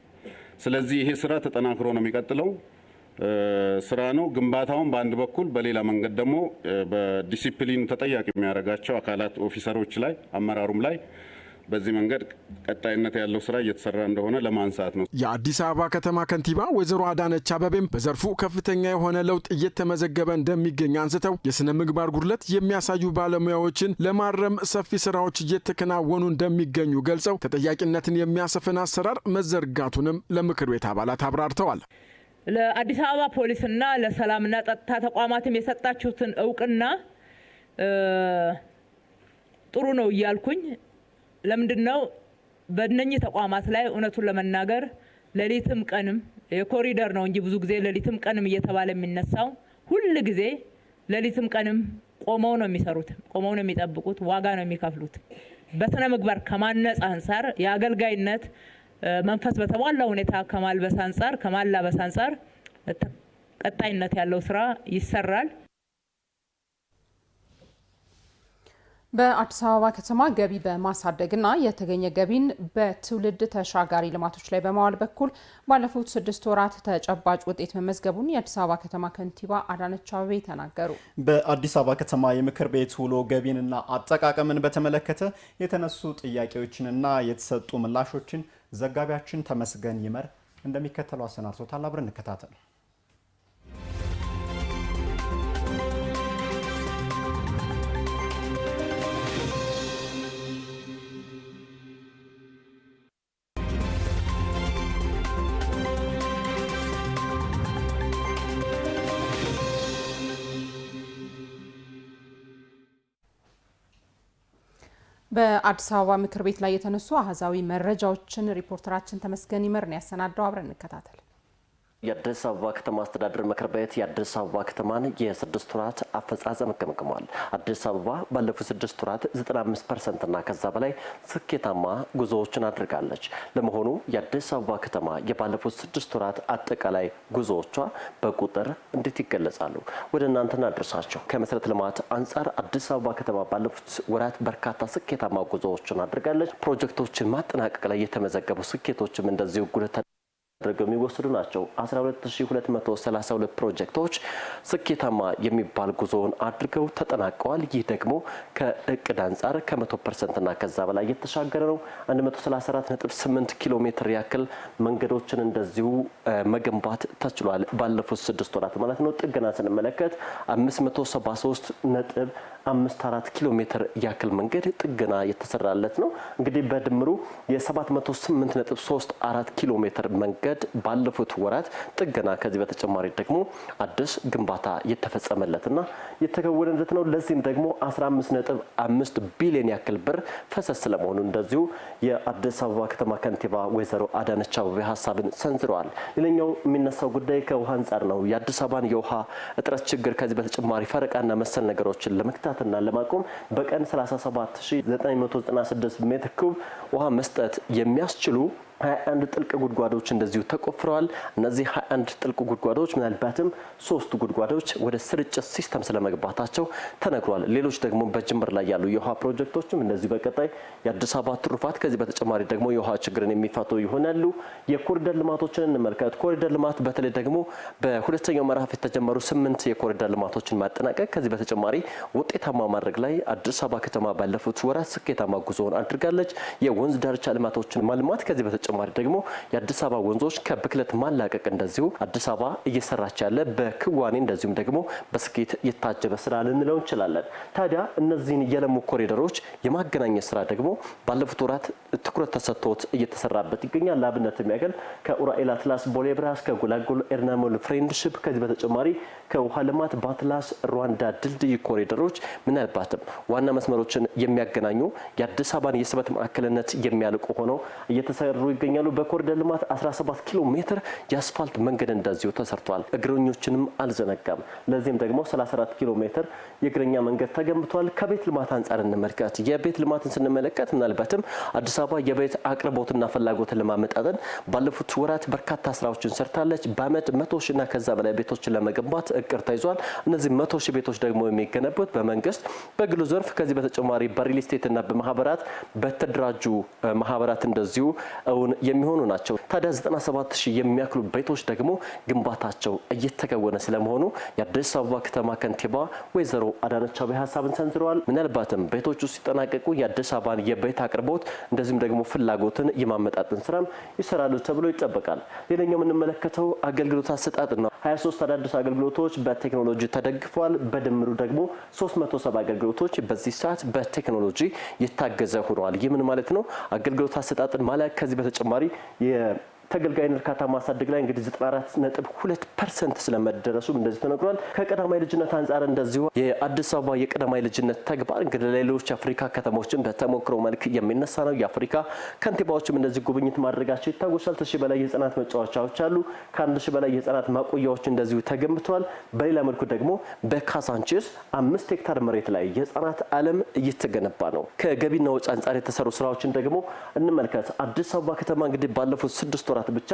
ስለዚህ ይሄ ስራ ተጠናክሮ ነው የሚቀጥለው ስራ ነው። ግንባታውን በአንድ በኩል በሌላ መንገድ ደግሞ በዲሲፕሊን ተጠያቂ የሚያደርጋቸው አካላት ኦፊሰሮች ላይ አመራሩም ላይ በዚህ መንገድ ቀጣይነት ያለው ስራ እየተሰራ እንደሆነ ለማንሳት ነው። የአዲስ አበባ ከተማ ከንቲባ ወይዘሮ አዳነች አበቤም በዘርፉ ከፍተኛ የሆነ ለውጥ እየተመዘገበ እንደሚገኝ አንስተው የስነ ምግባር ጉድለት የሚያሳዩ ባለሙያዎችን ለማረም ሰፊ ስራዎች እየተከናወኑ እንደሚገኙ ገልጸው ተጠያቂነትን የሚያሰፍን አሰራር መዘርጋቱንም ለምክር ቤት አባላት አብራርተዋል። ለአዲስ አበባ ፖሊስና ለሰላምና ጸጥታ ተቋማትም የሰጣችሁትን እውቅና ጥሩ ነው እያልኩኝ ለምንድነው በእነኚህ ተቋማት ላይ እውነቱን ለመናገር ሌሊትም ቀንም የኮሪደር ነው እንጂ ብዙ ጊዜ ሌሊትም ቀንም እየተባለ የሚነሳው ሁሉ ጊዜ ሌሊትም ቀንም ቆመው ነው የሚሰሩት፣ ቆመው ነው የሚጠብቁት፣ ዋጋ ነው የሚከፍሉት። በስነ ምግባር ከማነጽ አንፃር የአገልጋይነት መንፈስ በተሟላ ሁኔታ ከማልበስ አንፃር ከማላበስ አንፃር ቀጣይነት ያለው ስራ ይሰራል። በአዲስ አበባ ከተማ ገቢ በማሳደግና የተገኘ ገቢን በትውልድ ተሻጋሪ ልማቶች ላይ በማዋል በኩል ባለፉት 6 ወራት ተጨባጭ ውጤት መመዝገቡን የአዲስ አበባ ከተማ ከንቲባ አዳነች አቤቤ ተናገሩ። በአዲስ አበባ ከተማ የምክር ቤት ውሎ ገቢንና አጠቃቀምን በተመለከተ የተነሱ ጥያቄዎችንና የተሰጡ ምላሾችን ዘጋቢያችን ተመስገን ይመር እንደሚከተለው አሰናድቶታል። አብረን እንከታተል። በአዲስ አበባ ምክር ቤት ላይ የተነሱ አሃዛዊ መረጃዎችን ሪፖርተራችን ተመስገን ይመር ነው ያሰናዳው። አብረን እንከታተል። የአዲስ አበባ ከተማ አስተዳደር ምክር ቤት የአዲስ አበባ ከተማን የ6 ወራት አፈጻጸም ገምግሟል። አዲስ አበባ ባለፉት 6 ወራት 95% እና ከዛ በላይ ስኬታማ ጉዞዎችን አድርጋለች። ለመሆኑ የአዲስ አበባ ከተማ የባለፉት 6 ወራት አጠቃላይ ጉዞዎቿ በቁጥር እንዴት ይገለጻሉ? ወደ እናንተ እናድርሳቸው። ከመሰረተ ልማት አንጻር አዲስ አበባ ከተማ ባለፉት ወራት በርካታ ስኬታማ ጉዞዎችን አድርጋለች። ፕሮጀክቶችን ማጠናቀቅ ላይ የተመዘገቡ ስኬቶችም እንደዚሁ ጉልህ ተደርገው የሚወሰዱ ናቸው። 12232 ፕሮጀክቶች ስኬታማ የሚባል ጉዞውን አድርገው ተጠናቀዋል። ይህ ደግሞ ከእቅድ አንጻር ከ100% እና ከዛ በላይ የተሻገረ ነው። 134.8 ኪሎ ሜትር ያክል መንገዶችን እንደዚሁ መገንባት ተችሏል። ባለፉት 6 ወራት ማለት ነው። ጥገና ስንመለከት 573.54 ኪሎ ሜትር ያክል መንገድ ጥገና የተሰራለት ነው። እንግዲህ በድምሩ የ708.34 ኪሎ ሜትር መንገድ ባለፉት ወራት ጥገና ከዚህ በተጨማሪ ደግሞ አዲስ ግንባታ የተፈጸመለትና የተከወነለት ነው። ለዚህም ደግሞ 15.5 ቢሊዮን ያክል ብር ፈሰስ ስለመሆኑ እንደዚሁ የአዲስ አበባ ከተማ ከንቲባ ወይዘሮ አዳነች አቤቤ ሀሳብን ሰንዝረዋል። ሌላኛው የሚነሳው ጉዳይ ከውሃ አንጻር ነው። የአዲስ አበባን የውሃ እጥረት ችግር ከዚህ በተጨማሪ ፈረቃና መሰል ነገሮችን ለመክታትና ለማቆም በቀን 37996 ሜትር ኩብ ውሃ መስጠት የሚያስችሉ 21 ጥልቅ ጉድጓዶች እንደዚሁ ተቆፍረዋል። እነዚህ 21 ጥልቅ ጉድጓዶች ምናልባትም 3 ጉድጓዶች ወደ ስርጭት ሲስተም ስለመግባታቸው ተነግሯል። ሌሎች ደግሞ በጅምር ላይ ያሉ የውሃ ፕሮጀክቶችም እንደዚሁ በቀጣይ የአዲስ አበባ ትሩፋት ከዚህ በተጨማሪ ደግሞ የውሃ ችግርን የሚፈቱ ይሆናሉ። የኮሪደር ልማቶችን እንመልከት። ኮሪደር ልማት በተለይ ደግሞ በሁለተኛው ምዕራፍ የተጀመሩ 8 የኮሪደር ልማቶችን ማጠናቀቅ ከዚህ በተጨማሪ ውጤታማ ማድረግ ላይ አዲስ አበባ ከተማ ባለፉት ወራት ስኬታማ ጉዞውን አድርጋለች። የወንዝ ዳርቻ ልማቶችን ማልማት ከዚህ በተጨማሪ ደግሞ የአዲስ አበባ ወንዞች ከብክለት ማላቀቅ እንደዚሁ አዲስ አበባ እየሰራች ያለ በክዋኔ እንደዚሁም ደግሞ በስኬት የታጀበ ስራ ልንለው እንችላለን። ታዲያ እነዚህን የለሙ ኮሪደሮች የማገናኘት ስራ ደግሞ ባለፉት ወራት ትኩረት ተሰጥቶት እየተሰራበት ይገኛል። ለአብነት የሚያገል ከኡራኤል አትላስ ቦሌ ብራስ ከጎላጎል ኤርናሞል ፍሬንድሺፕ ከዚህ በተጨማሪ ከውሃ ልማት በአትላስ ሩዋንዳ ድልድይ ኮሪደሮች ምናልባትም ዋና መስመሮችን የሚያገናኙ የአዲስ አበባን የስበት ማዕከልነት የሚያልቁ ሆነው እየተሰሩ ይገኛሉ። በኮሪደር ልማት 17 ኪሎ ሜትር የአስፋልት መንገድ እንደዚሁ ተሰርቷል። እግረኞችንም አልዘነጋም። ለዚህም ደግሞ 34 ኪሎ ሜትር የእግረኛ መንገድ ተገንብቷል። ከቤት ልማት አንጻር እንመልከት። የቤት ልማትን ስንመለከት ምናልባትም አዲስ አበባ የቤት አቅርቦትና ፍላጎትን ለማመጣጠን ባለፉት ወራት በርካታ ስራዎችን ሰርታለች። በአመት 100 ሺና ከዛ በላይ ቤቶችን ለመገንባት እቅድ ተይዟል። እነዚህ 100 ሺህ ቤቶች ደግሞ የሚገነቡት በመንግስት በግሉ ዘርፍ ከዚህ በተጨማሪ በሪል ስቴትና በማህበራት በተደራጁ ማህበራት እንደዚሁ እውን የሚሆኑ ናቸው። ታዲያ 97 ሺህ የሚያክሉ ቤቶች ደግሞ ግንባታቸው እየተከወነ ስለመሆኑ የአዲስ አበባ ከተማ ከንቲባ ወይዘሮ አዳነች አቤቤ ሀሳብን ሰንዝረዋል። ምናልባትም ቤቶቹ ሲጠናቀቁ የአዲስ አበባን የቤት አቅርቦት እንደዚሁም ደግሞ ፍላጎትን የማመጣጠን ስራም ይሰራሉ ተብሎ ይጠበቃል። ሌላኛው የምንመለከተው አገልግሎት አሰጣጥ ነው። 23 አዳዲስ አገልግሎቶች በቴክኖሎጂ ተደግፈዋል። በድምሩ ደግሞ 370 አገልግሎቶች በዚህ ሰዓት በቴክኖሎጂ የታገዘ ሆነዋል። ይህ ምን ማለት ነው? አገልግሎት አሰጣጥን ማለት ከዚህ በተጨማሪ ተገልጋይን እርካታ ማሳደግ ላይ እንግዲህ 94.2% ስለመደረሱም እንደዚህ ተነግሯል። ከቀዳማይ ልጅነት አንጻር እንደዚሁ የአዲስ አበባ የቀዳማይ ልጅነት ተግባር እንግዲህ ሌሎች አፍሪካ ከተሞችን በተሞክሮ መልክ የሚነሳ ነው። የአፍሪካ ከንቲባዎችም እንደዚህ ጉብኝት ማድረጋቸው ይታወሳል። 1000 በላይ የህፃናት መጫወቻዎች አሉ። ከ1000 በላይ የህፃናት ማቆያዎች እንደዚሁ ተገንብተዋል። በሌላ መልኩ ደግሞ በካዛንቺስ 5 ሄክታር መሬት ላይ የህፃናት ዓለም እየተገነባ ነው። ከገቢና ወጪ አንጻር የተሰሩ ስራዎችን ደግሞ እንመልከት። አዲስ አበባ ከተማ እንግዲህ ባለፉት 6 ወራት ብቻ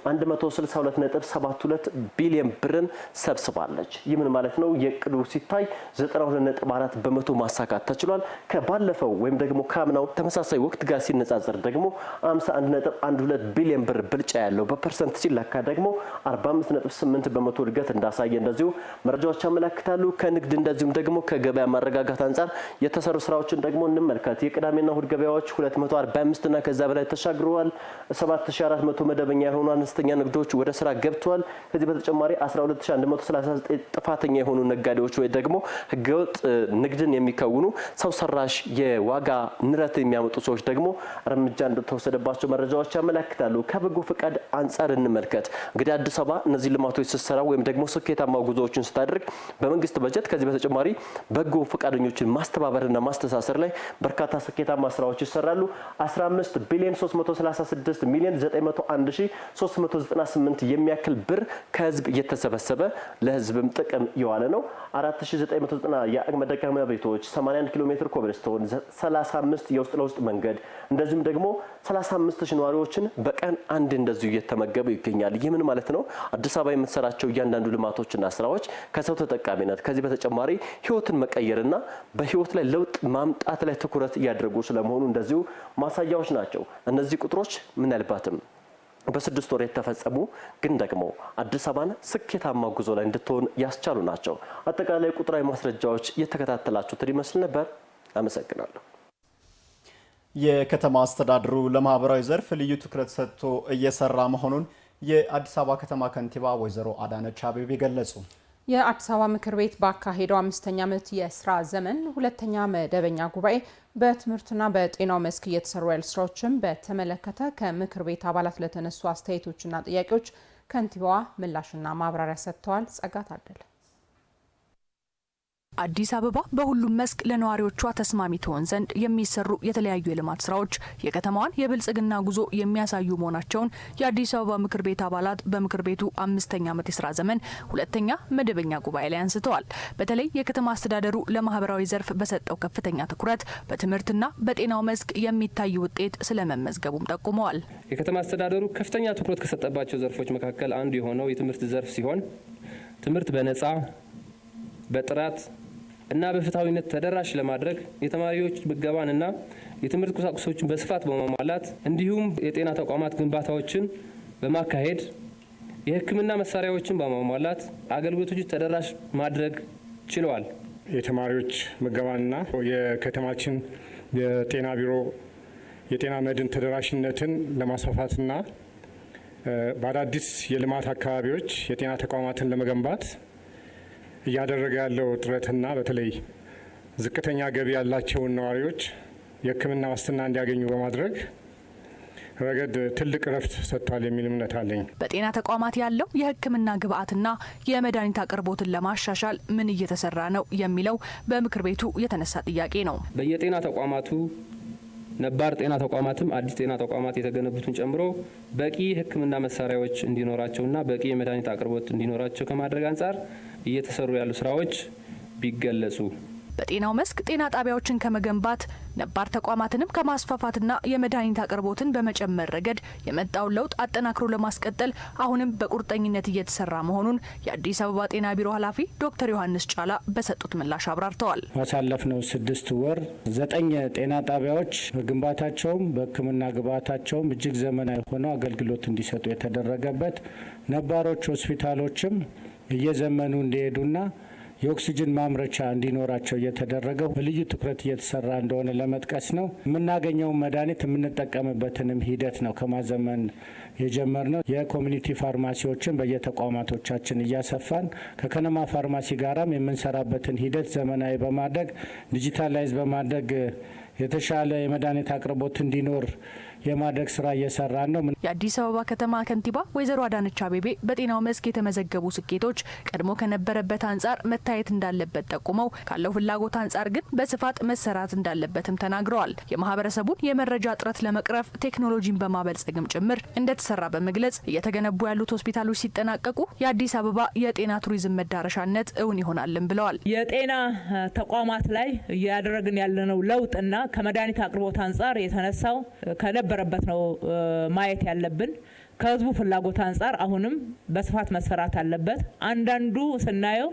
162.72 ቢሊዮን ብርን ሰብስባለች። ይህ ምን ማለት ነው? የቅዱ ሲታይ 92.4 በመቶ ማሳካት ተችሏል። ከባለፈው ወይም ደግሞ ካምናው ተመሳሳይ ወቅት ጋር ሲነጻጸር ደግሞ 51.12 ቢሊዮን ብር ብልጫ ያለው በፐርሰንት ሲለካ ደግሞ 45.8 በመቶ እድገት እንዳሳየ እንደዚሁ መረጃዎች ያመለክታሉ። ከንግድ እንደዚሁም ደግሞ ከገበያ ማረጋጋት አንጻር የተሰሩ ስራዎችን ደግሞ እንመልከት። የቅዳሜና እሁድ ገበያዎች 245 እና ከዛ በላይ ተሻግረዋል። 7400 መደበኛ የሆኑ አነስተኛ ንግዶች ወደ ስራ ገብተዋል። ከዚህ በተጨማሪ 12139 ጥፋተኛ የሆኑ ነጋዴዎች ወይ ደግሞ ህገወጥ ንግድን የሚከውኑ ሰው ሰራሽ የዋጋ ንረት የሚያመጡ ሰዎች ደግሞ እርምጃ እንደተወሰደባቸው መረጃዎች ያመለክታሉ። ከበጎ ፈቃድ አንጻር እንመልከት። እንግዲህ አዲስ አበባ እነዚህ ልማቶች ስትሰራ ወይም ደግሞ ስኬታማ ጉዞዎችን ስታደርግ በመንግስት በጀት ከዚህ በተጨማሪ በጎ ፈቃደኞችን ማስተባበርና ማስተሳሰር ላይ በርካታ ስኬታማ ስራዎች ይሰራሉ። 15 ቢሊዮን 336 ሚሊዮን 901,398 የሚያክል ብር ከህዝብ እየተሰበሰበ ለህዝብም ጥቅም የዋለ ነው። 4990 የአቅመ ደካማ ቤቶች፣ 81 ኪሎ ሜትር ኮብልስቶን፣ 35 የውስጥ ለውስጥ መንገድ እንደዚሁም ደግሞ 35,000 ነዋሪዎችን በቀን አንድ እንደዚሁ እየተመገቡ ይገኛል። ይህ ምን ማለት ነው? አዲስ አበባ የምትሰራቸው እያንዳንዱ ልማቶችና ስራዎች ከሰው ተጠቃሚነት ከዚህ በተጨማሪ ህይወትን መቀየርና በህይወት ላይ ለውጥ ማምጣት ላይ ትኩረት እያደረጉ ስለመሆኑ እንደዚሁ ማሳያዎች ናቸው። እነዚህ ቁጥሮች ምናልባትም በ6 ወር የተፈጸሙ ግን ደግሞ አዲስ አበባን ስኬታማ ጉዞ ላይ እንድትሆን ያስቻሉ ናቸው። አጠቃላይ ቁጥራዊ ማስረጃዎች የተከታተላችሁትን ይመስል ነበር። አመሰግናለሁ። የከተማ አስተዳደሩ ለማህበራዊ ዘርፍ ልዩ ትኩረት ሰጥቶ እየሰራ መሆኑን የአዲስ አበባ ከተማ ከንቲባ ወይዘሮ አዳነች አቤቤ ገለጹ። የአዲስ አበባ ምክር ቤት ባካሄደው 5ኛ ዓመት የስራ ዘመን 2ኛ መደበኛ ጉባኤ በትምህርትና በጤናው መስክ እየተሰሩ ያሉ ስራዎችን በተመለከተ ከምክር ቤት አባላት ለተነሱ አስተያየቶችና ጥያቄዎች ከንቲባዋ ምላሽና ማብራሪያ ሰጥተዋል። ጸጋ ታደለ። አዲስ አበባ በሁሉም መስክ ለነዋሪዎቿ ተስማሚ ትሆን ዘንድ የሚሰሩ የተለያዩ የልማት ስራዎች የከተማዋን የብልጽግና ጉዞ የሚያሳዩ መሆናቸውን የአዲስ አበባ ምክር ቤት አባላት በምክር ቤቱ 5ኛ ዓመት የስራ ዘመን 2ኛ መደበኛ ጉባኤ ላይ አንስተዋል። በተለይ የከተማ አስተዳደሩ ለማህበራዊ ዘርፍ በሰጠው ከፍተኛ ትኩረት በትምህርትና በጤናው መስክ የሚታይ ውጤት ስለመመዝገቡም ጠቁመዋል። የከተማ አስተዳደሩ ከፍተኛ ትኩረት ከሰጠባቸው ዘርፎች መካከል አንዱ የሆነው የትምህርት ዘርፍ ሲሆን ትምህርት በነጻ በጥራት እና በፍትሃዊነት ተደራሽ ለማድረግ የተማሪዎች ምገባንና የትምህርት ቁሳቁሶችን በስፋት በማሟላት እንዲሁም የጤና ተቋማት ግንባታዎችን በማካሄድ የሕክምና መሳሪያዎችን በማሟላት አገልግሎቶችን ተደራሽ ማድረግ ችለዋል። የተማሪዎች ምገባንና የከተማችን የጤና ቢሮ የጤና መድን ተደራሽነትን ለማስፋፋትና በአዳዲስ የልማት አካባቢዎች የጤና ተቋማትን ለመገንባት እያደረገ ያለው ጥረትና በተለይ ዝቅተኛ ገቢ ያላቸውን ነዋሪዎች የሕክምና ዋስትና እንዲያገኙ በማድረግ ረገድ ትልቅ ረፍት ሰጥቷል የሚል እምነት አለኝ። በጤና ተቋማት ያለው የሕክምና ግብዓትና የመድኃኒት አቅርቦትን ለማሻሻል ምን እየተሰራ ነው የሚለው በምክር ቤቱ የተነሳ ጥያቄ ነው። በየጤና ተቋማቱ ነባር ጤና ተቋማትም አዲስ ጤና ተቋማት የተገነቡትን ጨምሮ በቂ ሕክምና መሳሪያዎች እንዲኖራቸውና በቂ የመድኃኒት አቅርቦት እንዲኖራቸው ከማድረግ አንጻር እየተሰሩ ያሉ ስራዎች ቢገለጹ። በጤናው መስክ ጤና ጣቢያዎችን ከመገንባት ነባር ተቋማትንም ከማስፋፋትና የመድኃኒት አቅርቦትን በመጨመር ረገድ የመጣውን ለውጥ አጠናክሮ ለማስቀጠል አሁንም በቁርጠኝነት እየተሰራ መሆኑን የአዲስ አበባ ጤና ቢሮ ኃላፊ ዶክተር ዮሐንስ ጫላ በሰጡት ምላሽ አብራርተዋል። ባሳለፍነው 6 ወር 9 ጤና ጣቢያዎች በግንባታቸውም በሕክምና ግብዓታቸውም እጅግ ዘመናዊ ሆነው አገልግሎት እንዲሰጡ የተደረገበት፣ ነባሮች ሆስፒታሎችም እየዘመኑ እንዲሄዱና የኦክሲጅን ማምረቻ እንዲኖራቸው እየተደረገው በልዩ ትኩረት እየተሰራ እንደሆነ ለመጥቀስ ነው። የምናገኘውን መድኃኒት የምንጠቀምበትንም ሂደት ነው ከማዘመን የጀመርነው። የኮሚኒቲ ፋርማሲዎችን በየተቋማቶቻችን እያሰፋን ከከነማ ፋርማሲ ጋራም የምንሰራበትን ሂደት ዘመናዊ በማድረግ ዲጂታላይዝ በማድረግ የተሻለ የመድኃኒት አቅርቦት እንዲኖር የማድረግ ስራ እየሰራን ነው። የአዲስ አበባ ከተማ ከንቲባ ወይዘሮ አዳነች አቤቤ በጤናው መስክ የተመዘገቡ ስኬቶች ቀድሞ ከነበረበት አንጻር መታየት እንዳለበት ጠቁመው ካለው ፍላጎት አንጻር ግን በስፋት መሰራት እንዳለበትም ተናግረዋል። የማህበረሰቡን የመረጃ እጥረት ለመቅረፍ ቴክኖሎጂን በማበልጸግም ጭምር እንደተሰራ በመግለጽ እየተገነቡ ያሉት ሆስፒታሎች ሲጠናቀቁ የአዲስ አበባ የጤና ቱሪዝም መዳረሻነት እውን ይሆናልም ብለዋል። የጤና ተቋማት ላይ እያደረግን ያለነው ለውጥና ከመድኃኒት አቅርቦት አንጻር የተነሳው ከነበረበት ነው ማየት ያለብን። ከህዝቡ ፍላጎት አንጻር አሁንም በስፋት መሰራት አለበት። አንዳንዱ ስናየው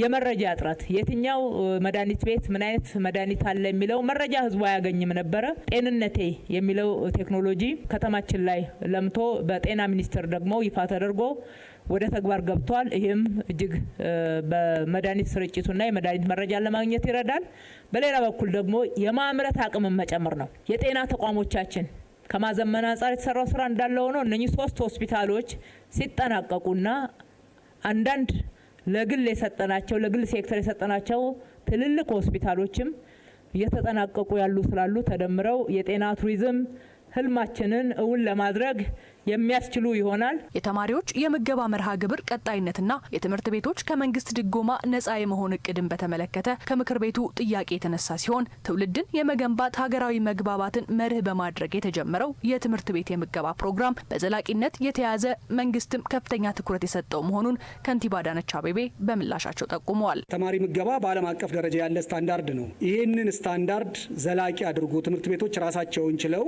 የመረጃ እጥረት የትኛው መድኃኒት ቤት ምን አይነት መድኃኒት አለ የሚለው መረጃ ህዝቡ አያገኝም ነበረ። ጤንነቴ የሚለው ቴክኖሎጂ ከተማችን ላይ ለምቶ በጤና ሚኒስቴር ደግሞ ይፋ ተደርጎ ወደ ተግባር ገብቷል። ይህም እጅግ በመድኃኒት ስርጭቱና የመድኃኒት መረጃ ለማግኘት ይረዳል። በሌላ በኩል ደግሞ የማምረት አቅምን መጨመር ነው። የጤና ተቋሞቻችን ከማዘመን አንጻር የተሰራው ስራ እንዳለ ሆኖ እነኚህ 3 ሆስፒታሎች ሲጠናቀቁና አንዳንድ ለግል ሴክተር የሰጠናቸው ትልልቅ ሆስፒታሎችም እየተጠናቀቁ ያሉ ስላሉ ተደምረው የጤና ቱሪዝም ህልማችንን እውን ለማድረግ የሚያስችሉ ይሆናል። የተማሪዎች የምገባ መርሃ ግብር ቀጣይነትና የትምህርት ቤቶች ከመንግስት ድጎማ ነጻ የመሆን እቅድን በተመለከተ ከምክር ቤቱ ጥያቄ የተነሳ ሲሆን ትውልድን የመገንባት ሀገራዊ መግባባትን መርህ በማድረግ የተጀመረው የትምህርት ቤት የምገባ ፕሮግራም በዘላቂነት የተያዘ መንግስትም ከፍተኛ ትኩረት የሰጠው መሆኑን ከንቲባ አዳነች አቤቤ በምላሻቸው ጠቁመዋል። ተማሪ ምገባ በዓለም አቀፍ ደረጃ ያለ ስታንዳርድ ነው። ይህንን ስታንዳርድ ዘላቂ አድርጎ ትምህርት ቤቶች ራሳቸውን ችለው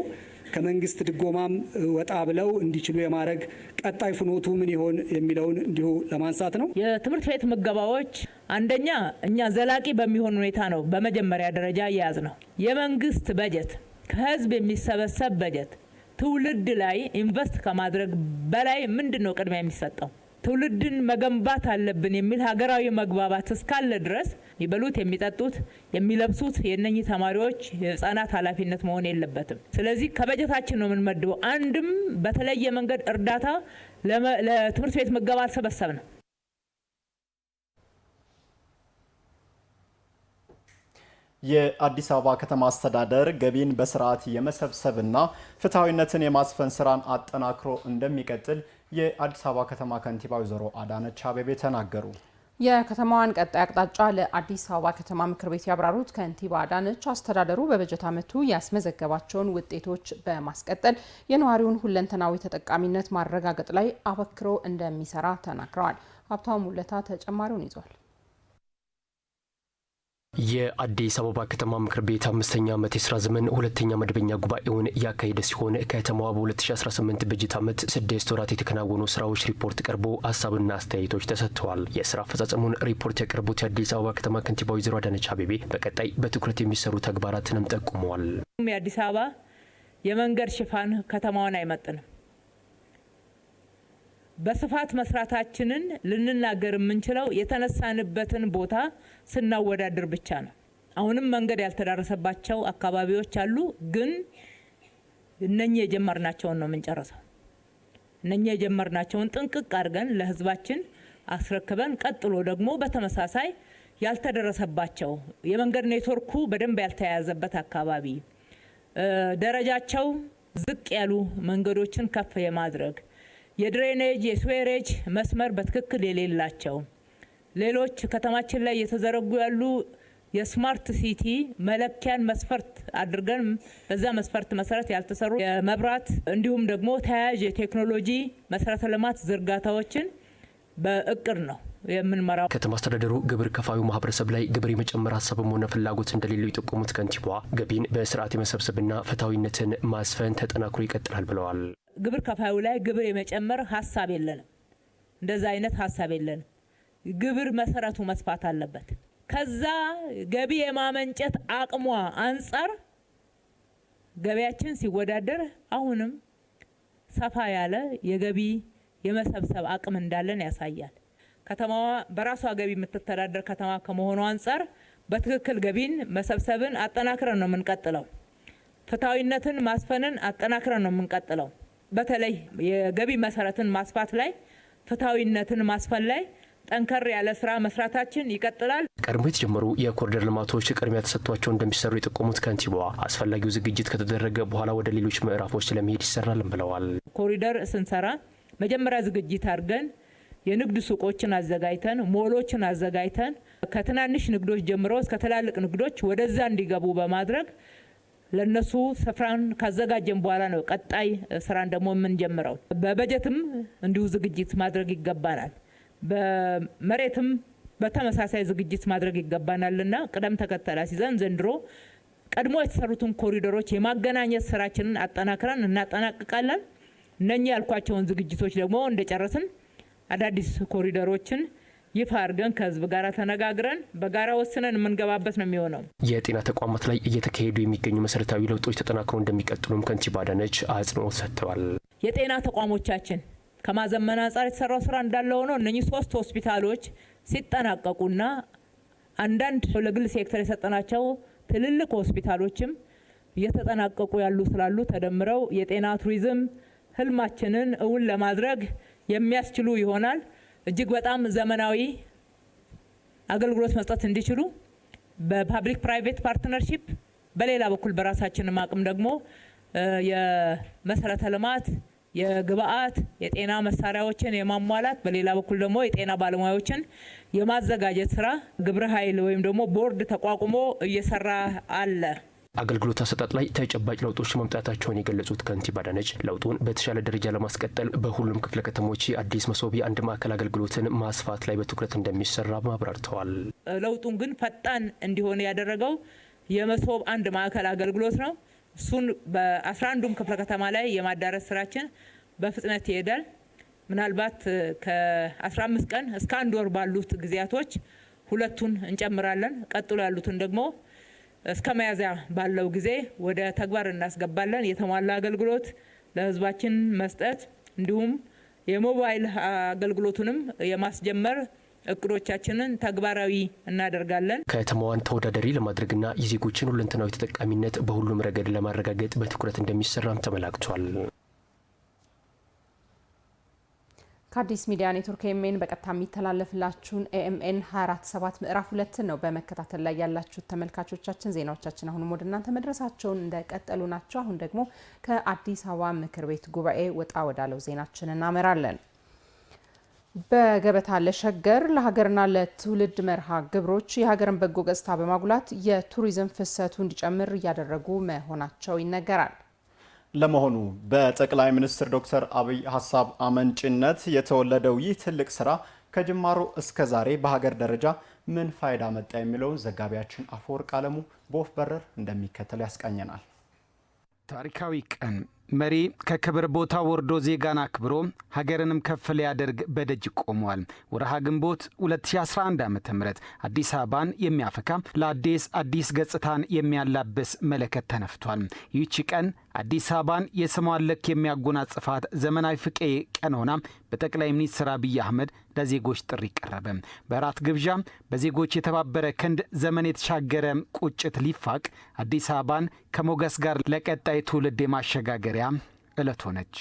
ከመንግስት ድጎማም ወጣ ብለው እንዲችሉ የማድረግ ቀጣይ ፍኖቱ ምን ይሆን የሚለውን እንዲሁ ለማንሳት ነው። የትምህርት ቤት ምገባዎች አንደኛ እኛ ዘላቂ በሚሆን ሁኔታ ነው በመጀመሪያ ደረጃ የያዝ ነው። የመንግስት በጀት ከህዝብ የሚሰበሰብ በጀት ትውልድ ላይ ኢንቨስት ከማድረግ በላይ ምንድነው ቅድሚያ የሚሰጠው? ትውልድን መገንባት አለብን የሚል ሀገራዊ መግባባት እስካለ ድረስ ይበሉት የሚጠጡት የሚለብሱት የነኚህ ተማሪዎች የህፃናት ኃላፊነት መሆን የለበትም። ስለዚህ ከበጀታችን ነው የምንመድበው። አንድም በተለየ መንገድ እርዳታ ለትምህርት ቤት ምገባ አልሰበሰብንም። የአዲስ አበባ ከተማ አስተዳደር ገቢን በስርዓት የመሰብሰብና ፍትሐዊነትን የማስፈን ስራን አጠናክሮ እንደሚቀጥል የአዲስ አበባ ከተማ ከንቲባ ወይዘሮ አዳነች አቤቤ ተናገሩ። የከተማዋን ቀጣይ አቅጣጫ ለአዲስ አበባ ከተማ ምክር ቤት ያብራሩት ከንቲባ አዳነች አስተዳደሩ በበጀት ዓመቱ ያስመዘገባቸውን ውጤቶች በማስቀጠል የነዋሪውን ሁለንተናዊ ተጠቃሚነት ማረጋገጥ ላይ አበክሮ እንደሚሰራ ተናግረዋል። ሀብታሙ ሙለታ ተጨማሪውን ይዟል። የአዲስ አበባ ከተማ ምክር ቤት 5ኛ ዓመት የስራ ዘመን ሁለተኛ መደበኛ ጉባኤውን ያካሄደ ሲሆን ከተማዋ በ2018 በጀት ዓመት 6 ወራት የተከናወኑ ስራዎች ሪፖርት ቀርቦ ሀሳብና አስተያየቶች ተሰጥተዋል። የስራ አፈጻጸሙን ሪፖርት ያቀረቡት የአዲስ አበባ ከተማ ከንቲባ ወይዘሮ አዳነች አቤቤ በቀጣይ በትኩረት የሚሰሩ ተግባራትንም ጠቁመዋል። የአዲስ አበባ የመንገድ ሽፋን ከተማዋን አይመጥንም። በስፋት መስራታችንን ልንናገር የምንችለው የተነሳንበትን ቦታ ስናወዳድር ብቻ ነው። አሁንም መንገድ ያልተዳረሰባቸው አካባቢዎች አሉ፣ ግን እነኚህ የጀመርናቸውን ነው የምንጨርሰው። እነኚህ የጀመርናቸውን ጥንቅቅ አድርገን ለህዝባችን አስረክበን ቀጥሎ ደግሞ በተመሳሳይ ያልተደረሰባቸው የመንገድ ኔትወርኩ በደንብ ያልተያያዘበት አካባቢ ደረጃቸው ዝቅ ያሉ መንገዶችን ከፍ የማድረግ የድሬኔጅ የስዌሬጅ መስመር በትክክል የሌላቸው ሌሎች ከተማችን ላይ የተዘረጉ ያሉ የስማርት ሲቲ መለኪያን መስፈርት አድርገን በዛ መስፈርት መሰረት ያልተሰሩ የመብራት እንዲሁም ደግሞ ተያያዥ የቴክኖሎጂ መሰረተ ልማት ዝርጋታዎችን በእቅድ ነው የምንመራው። ከተማ አስተዳደሩ ግብር ከፋዩ ማህበረሰብ ላይ ግብር የመጨመር ሀሳብም ሆነ ፍላጎት እንደሌለው የጠቆሙት ከንቲባዋ ገቢን በስርዓት የመሰብሰብና ፍትሐዊነትን ማስፈን ተጠናክሮ ይቀጥላል ብለዋል። ግብር ከፋዩ ላይ ግብር የመጨመር ሀሳብ የለንም። እንደዛ አይነት ሀሳብ የለንም። ግብር መሰረቱ መስፋት አለበት። ከዛ ገቢ የማመንጨት አቅሟ አንጻር ገቢያችን ሲወዳደር አሁንም ሰፋ ያለ የገቢ የመሰብሰብ አቅም እንዳለን ያሳያል። ከተማዋ በራሷ ገቢ የምትተዳደር ከተማ ከመሆኑ አንጻር በትክክል ገቢን መሰብሰብን አጠናክረን ነው የምንቀጥለው። ፍትሐዊነትን ማስፈንን አጠናክረን ነው የምንቀጥለው። በተለይ የገቢ መሰረትን ማስፋት ላይ ፍትሐዊነትን ማስፈን ላይ ጠንከር ያለ ስራ መስራታችን ይቀጥላል። ቀድሞ የተጀመሩ የኮሪደር ልማቶች ቅድሚያ ተሰጥቷቸው እንደሚሰሩ የጠቆሙት ከንቲባዋ አስፈላጊው ዝግጅት ከተደረገ በኋላ ወደ ሌሎች ምዕራፎች ለመሄድ ይሰራል ብለዋል። ኮሪደር ስንሰራ መጀመሪያ ዝግጅት አድርገን የንግድ ሱቆችን አዘጋጅተን ሞሎችን አዘጋጅተን ከትናንሽ ንግዶች ጀምሮ እስከ ትላልቅ ንግዶች ወደዛ እንዲገቡ በማድረግ ለነሱ ስፍራን ካዘጋጀን በኋላ ነው ቀጣይ ስራን ደግሞ የምንጀምረው። በበጀትም እንዲሁ ዝግጅት ማድረግ ይገባናል። በመሬትም በተመሳሳይ ዝግጅት ማድረግ ይገባናልና ቅደም ተከተል አስይዘን ዘንድሮ ቀድሞ የተሰሩትን ኮሪደሮች የማገናኘት ስራችንን አጠናክረን እናጠናቅቃለን። እነኚህ ያልኳቸውን ዝግጅቶች ደግሞ እንደጨረስን አዳዲስ ኮሪደሮችን ይፋ አድርገን ከህዝብ ጋር ተነጋግረን በጋራ ወስነን የምንገባበት ነው የሚሆነው። የጤና ተቋማት ላይ እየተካሄዱ የሚገኙ መሰረታዊ ለውጦች ተጠናክረው እንደሚቀጥሉም ከንቲባ አዳነች አጽንኦት ሰጥተዋል። የጤና ተቋሞቻችን ከማዘመን አንጻር የተሰራው ስራ እንዳለ ሆኖ እነኚህ 3 ሆስፒታሎች ሲጠናቀቁና አንዳንድ ለግል ሴክተር የሰጠናቸው ትልልቅ ሆስፒታሎችም እየተጠናቀቁ ያሉ ስላሉ ተደምረው የጤና ቱሪዝም ህልማችንን እውን ለማድረግ የሚያስችሉ ይሆናል። እጅግ በጣም ዘመናዊ አገልግሎት መስጠት እንዲችሉ በፓብሊክ ፕራይቬት ፓርትነርሺፕ፣ በሌላ በኩል በራሳችን አቅም ደግሞ የመሰረተ ልማት የግብአት የጤና መሳሪያዎችን የማሟላት በሌላ በኩል ደግሞ የጤና ባለሙያዎችን የማዘጋጀት ስራ ግብረ ኃይል ወይም ደግሞ ቦርድ ተቋቁሞ እየሰራ አለ። አገልግሎት አሰጣጥ ላይ ተጨባጭ ለውጦች መምጣታቸውን የገለጹት ከንቲባ አዳነች ለውጡን በተሻለ ደረጃ ለማስቀጠል በሁሉም ክፍለ ከተሞች አዲስ መሶብ የአንድ ማዕከል አገልግሎትን ማስፋት ላይ በትኩረት እንደሚሰራ አብራርተዋል። ለውጡን ግን ፈጣን እንዲሆን ያደረገው የመሶብ አንድ ማዕከል አገልግሎት ነው። እሱን በ11ዱም ክፍለ ከተማ ላይ የማዳረስ ስራችን በፍጥነት ይሄዳል። ምናልባት ከ15 ቀን እስከ 1 ወር ባሉት ጊዜያቶች 2ቱን እንጨምራለን። ቀጥሎ ያሉትን ደግሞ እስከ ሚያዝያ ባለው ጊዜ ወደ ተግባር እናስገባለን። የተሟላ አገልግሎት ለህዝባችን መስጠት እንዲሁም የሞባይል አገልግሎቱንም የማስጀመር እቅዶቻችንን ተግባራዊ እናደርጋለን። ከተማዋን ተወዳዳሪ ለማድረግና የዜጎችን ሁለንተናዊ ተጠቃሚነት በሁሉም ረገድ ለማረጋገጥ በትኩረት እንደሚሰራም ተመላክቷል። ከአዲስ ሚዲያ ኔትወርክ ኤኤምኤን በቀጥታ የሚተላለፍላችሁን ኤኤምኤን 24/7 ምዕራፍ 2 ነው በመከታተል ላይ ያላችሁት ተመልካቾቻችን። ዜናዎቻችን አሁንም ወደ እናንተ መድረሳቸውን እንደቀጠሉ ናቸው። አሁን ደግሞ ከአዲስ አበባ ምክር ቤት ጉባኤ ወጣ ወዳለው ዜናችን እናመራለን። በገበታ ለሸገር ለሀገርና ለትውልድ መርሃ ግብሮች የሀገርን በጎ ገጽታ በማጉላት የቱሪዝም ፍሰቱ እንዲጨምር እያደረጉ መሆናቸው ይነገራል። ለመሆኑ በጠቅላይ ሚኒስትር ዶክተር አብይ ሀሳብ አመንጭነት የተወለደው ይህ ትልቅ ስራ ከጅማሮ እስከ ዛሬ በሀገር ደረጃ ምን ፋይዳ መጣ የሚለውን ዘጋቢያችን አፈወርቅ አለሙ በወፍ በረር እንደሚከተል ያስቃኘናል። ታሪካዊ ቀን መሪ ከክብር ቦታ ወርዶ ዜጋን አክብሮ ሀገርንም ከፍ ሊያደርግ በደጅ ቆሟል። ወርሃ ግንቦት 2011 ዓ.ም አዲስ አበባን የሚያፈካ ለአዲስ ገጽታን የሚያላብስ መለከት ተነፍቷል። ይህች ቀን አዲስ አበባን የስሟን ልክ የሚያጎናጽፋት ዘመናዊ ፍቄ ቀን ሆና በጠቅላይ ሚኒስትር አብይ አህመድ ለዜጎች ጥሪ ቀረበ። በራት ግብዣ በዜጎች የተባበረ ክንድ ዘመን የተሻገረ ቁጭት ሊፋቅ አዲስ አበባን ከሞገስ ጋር ለቀጣይ ትውልድ የማሸጋገሪያ ዕለት ሆነች።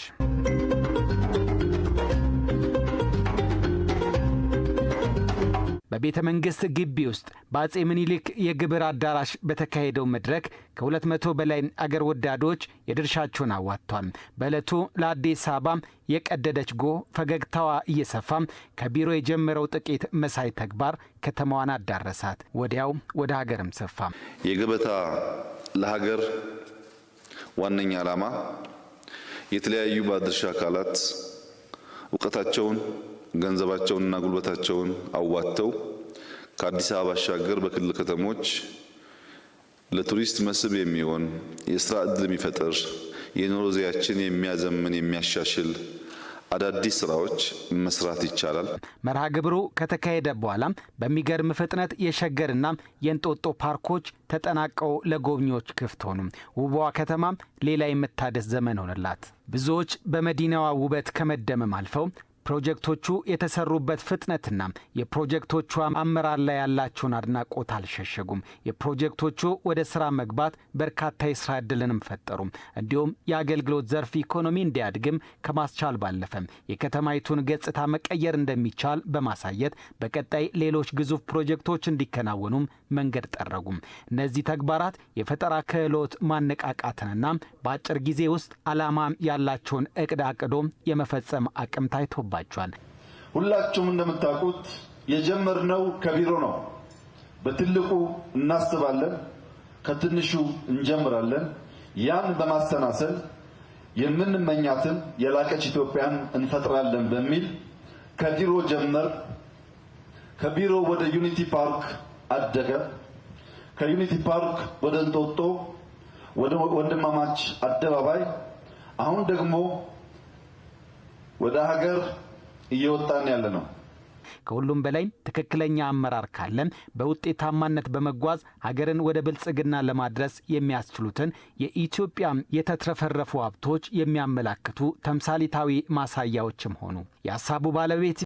በቤተ መንግስት ግቢ ውስጥ በአጼ ምኒልክ የግብር አዳራሽ በተካሄደው መድረክ ከ200 በላይ አገር ወዳዶች የድርሻቸውን አዋጥቷል። በዕለቱ ለአዲስ አበባ የቀደደች ጎ ፈገግታዋ እየሰፋ ከቢሮ የጀመረው ጥቂት መሳይ ተግባር ከተማዋን አዳረሳት። ወዲያው ወደ ሀገርም ሰፋ። የገበታ ለሀገር ዋነኛ ዓላማ የተለያዩ ባለድርሻ አካላት እውቀታቸውን ገንዘባቸውንና ጉልበታቸውን አዋጥተው ከአዲስ አበባ ባሻገር በክልል ከተሞች ለቱሪስት መስህብ የሚሆን የስራ ዕድል የሚፈጥር የኑሮ ዘይቤያችን የሚያዘምን የሚያሻሽል አዳዲስ ስራዎች መስራት ይቻላል። መርሃ ግብሩ ከተካሄደ በኋላ በሚገርም ፍጥነት የሸገርና የእንጦጦ ፓርኮች ተጠናቀው ለጎብኚዎች ክፍት ሆኑ። ውቧ ከተማም ሌላ የመታደስ ዘመን ሆነላት። ብዙዎች በመዲናዋ ውበት ከመደመም አልፈው ፕሮጀክቶቹ የተሰሩበት ፍጥነትና የፕሮጀክቶቹ አመራር ላይ ያላቸውን አድናቆት አልሸሸጉም። የፕሮጀክቶቹ ወደ ስራ መግባት በርካታ የስራ ዕድልንም ፈጠሩ። እንዲሁም የአገልግሎት ዘርፍ ኢኮኖሚ እንዲያድግም ከማስቻል ባለፈም የከተማይቱን ገጽታ መቀየር እንደሚቻል በማሳየት በቀጣይ ሌሎች ግዙፍ ፕሮጀክቶች እንዲከናወኑም መንገድ ጠረጉም። እነዚህ ተግባራት የፈጠራ ክህሎት ማነቃቃትንና በአጭር ጊዜ ውስጥ ዓላማ ያላቸውን እቅድ አቅዶ የመፈጸም አቅም ታይቶባቸዋል። ሁላችሁም እንደምታውቁት የጀመርነው ከቢሮ ነው። በትልቁ እናስባለን፣ ከትንሹ እንጀምራለን። ያን በማሰናሰል የምንመኛትን የላቀች ኢትዮጵያን እንፈጥራለን በሚል ከቢሮ ጀመር። ከቢሮ ወደ ዩኒቲ ፓርክ አደገ። ከዩኒቲ ፓርክ ወደ እንጦጦ፣ ወደ ወንድማማች አደባባይ፣ አሁን ደግሞ ወደ ሀገር እየወጣን ያለ ነው። ከሁሉም በላይ ትክክለኛ አመራር ካለን በውጤታማነት በመጓዝ ሀገርን ወደ ብልጽግና ለማድረስ የሚያስችሉትን የኢትዮጵያ የተትረፈረፉ ሀብቶች የሚያመላክቱ ተምሳሌታዊ ማሳያዎችም ሆኑ። የሀሳቡ ባለቤት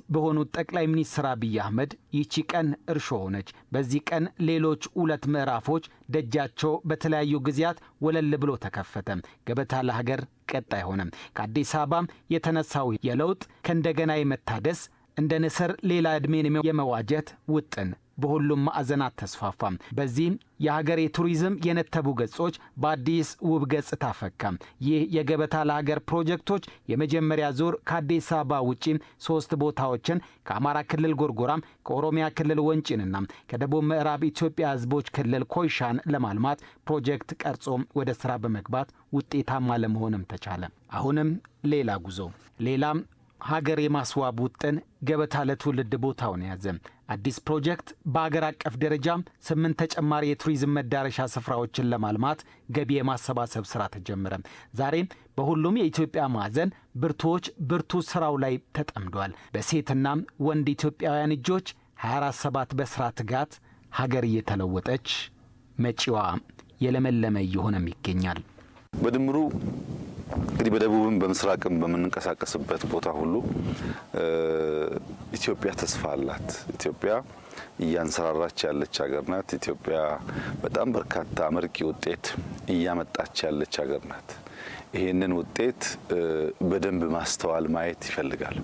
በሆኑት ጠቅላይ ሚኒስትር አብይ አህመድ ይቺ ቀን እርሾ ሆነች። በዚህ ቀን ሌሎች 2 ምዕራፎች ደጃቸው በተለያዩ ጊዜያት ወለል ብሎ ተከፈተ። ገበታ ለሀገር ቀጣይ ሆነ። ከአዲስ አበባ የተነሳው የለውጥ ከእንደገና የመታደስ እንደ ንስር ሌላ ዕድሜን የመዋጀት ውጥን በሁሉም ማዕዘናት ተስፋፋ። በዚህም የሀገር የቱሪዝም የነተቡ ገጾች በአዲስ ውብ ገጽታ ፈካ። ይህ የገበታ ለሀገር ፕሮጀክቶች የመጀመሪያ ዙር ከአዲስ አበባ ውጪ 3 ቦታዎችን ከአማራ ክልል ጎርጎራም፣ ከኦሮሚያ ክልል ወንጪንና ከደቡብ ምዕራብ ኢትዮጵያ ሕዝቦች ክልል ኮይሻን ለማልማት ፕሮጀክት ቀርጾ ወደ ስራ በመግባት ውጤታማ ለመሆንም ተቻለ። አሁንም ሌላ ጉዞ፣ ሌላም ሀገር የማስዋብ ውጥን ገበታ ለትውልድ ቦታውን ያዘ። አዲስ ፕሮጀክት በአገር አቀፍ ደረጃ 8 ተጨማሪ የቱሪዝም መዳረሻ ስፍራዎችን ለማልማት ገቢ የማሰባሰብ ስራ ተጀመረ። ዛሬም በሁሉም የኢትዮጵያ ማዕዘን ብርቱዎች ብርቱ ስራው ላይ ተጠምደዋል። በሴትና ወንድ ኢትዮጵያውያን እጆች 24/7 በስራ ትጋት ሀገር እየተለወጠች መጪዋ የለመለመ እየሆነም ይገኛል። በድምሩ እንግዲህ በደቡብም በምስራቅም በምንንቀሳቀስበት ቦታ ሁሉ ኢትዮጵያ ተስፋ አላት። ኢትዮጵያ እያንሰራራች ያለች ሀገር ናት። ኢትዮጵያ በጣም በርካታ አመርቂ ውጤት እያመጣች ያለች ሀገር ናት። ይህንን ውጤት በደንብ ማስተዋል ማየት ይፈልጋል።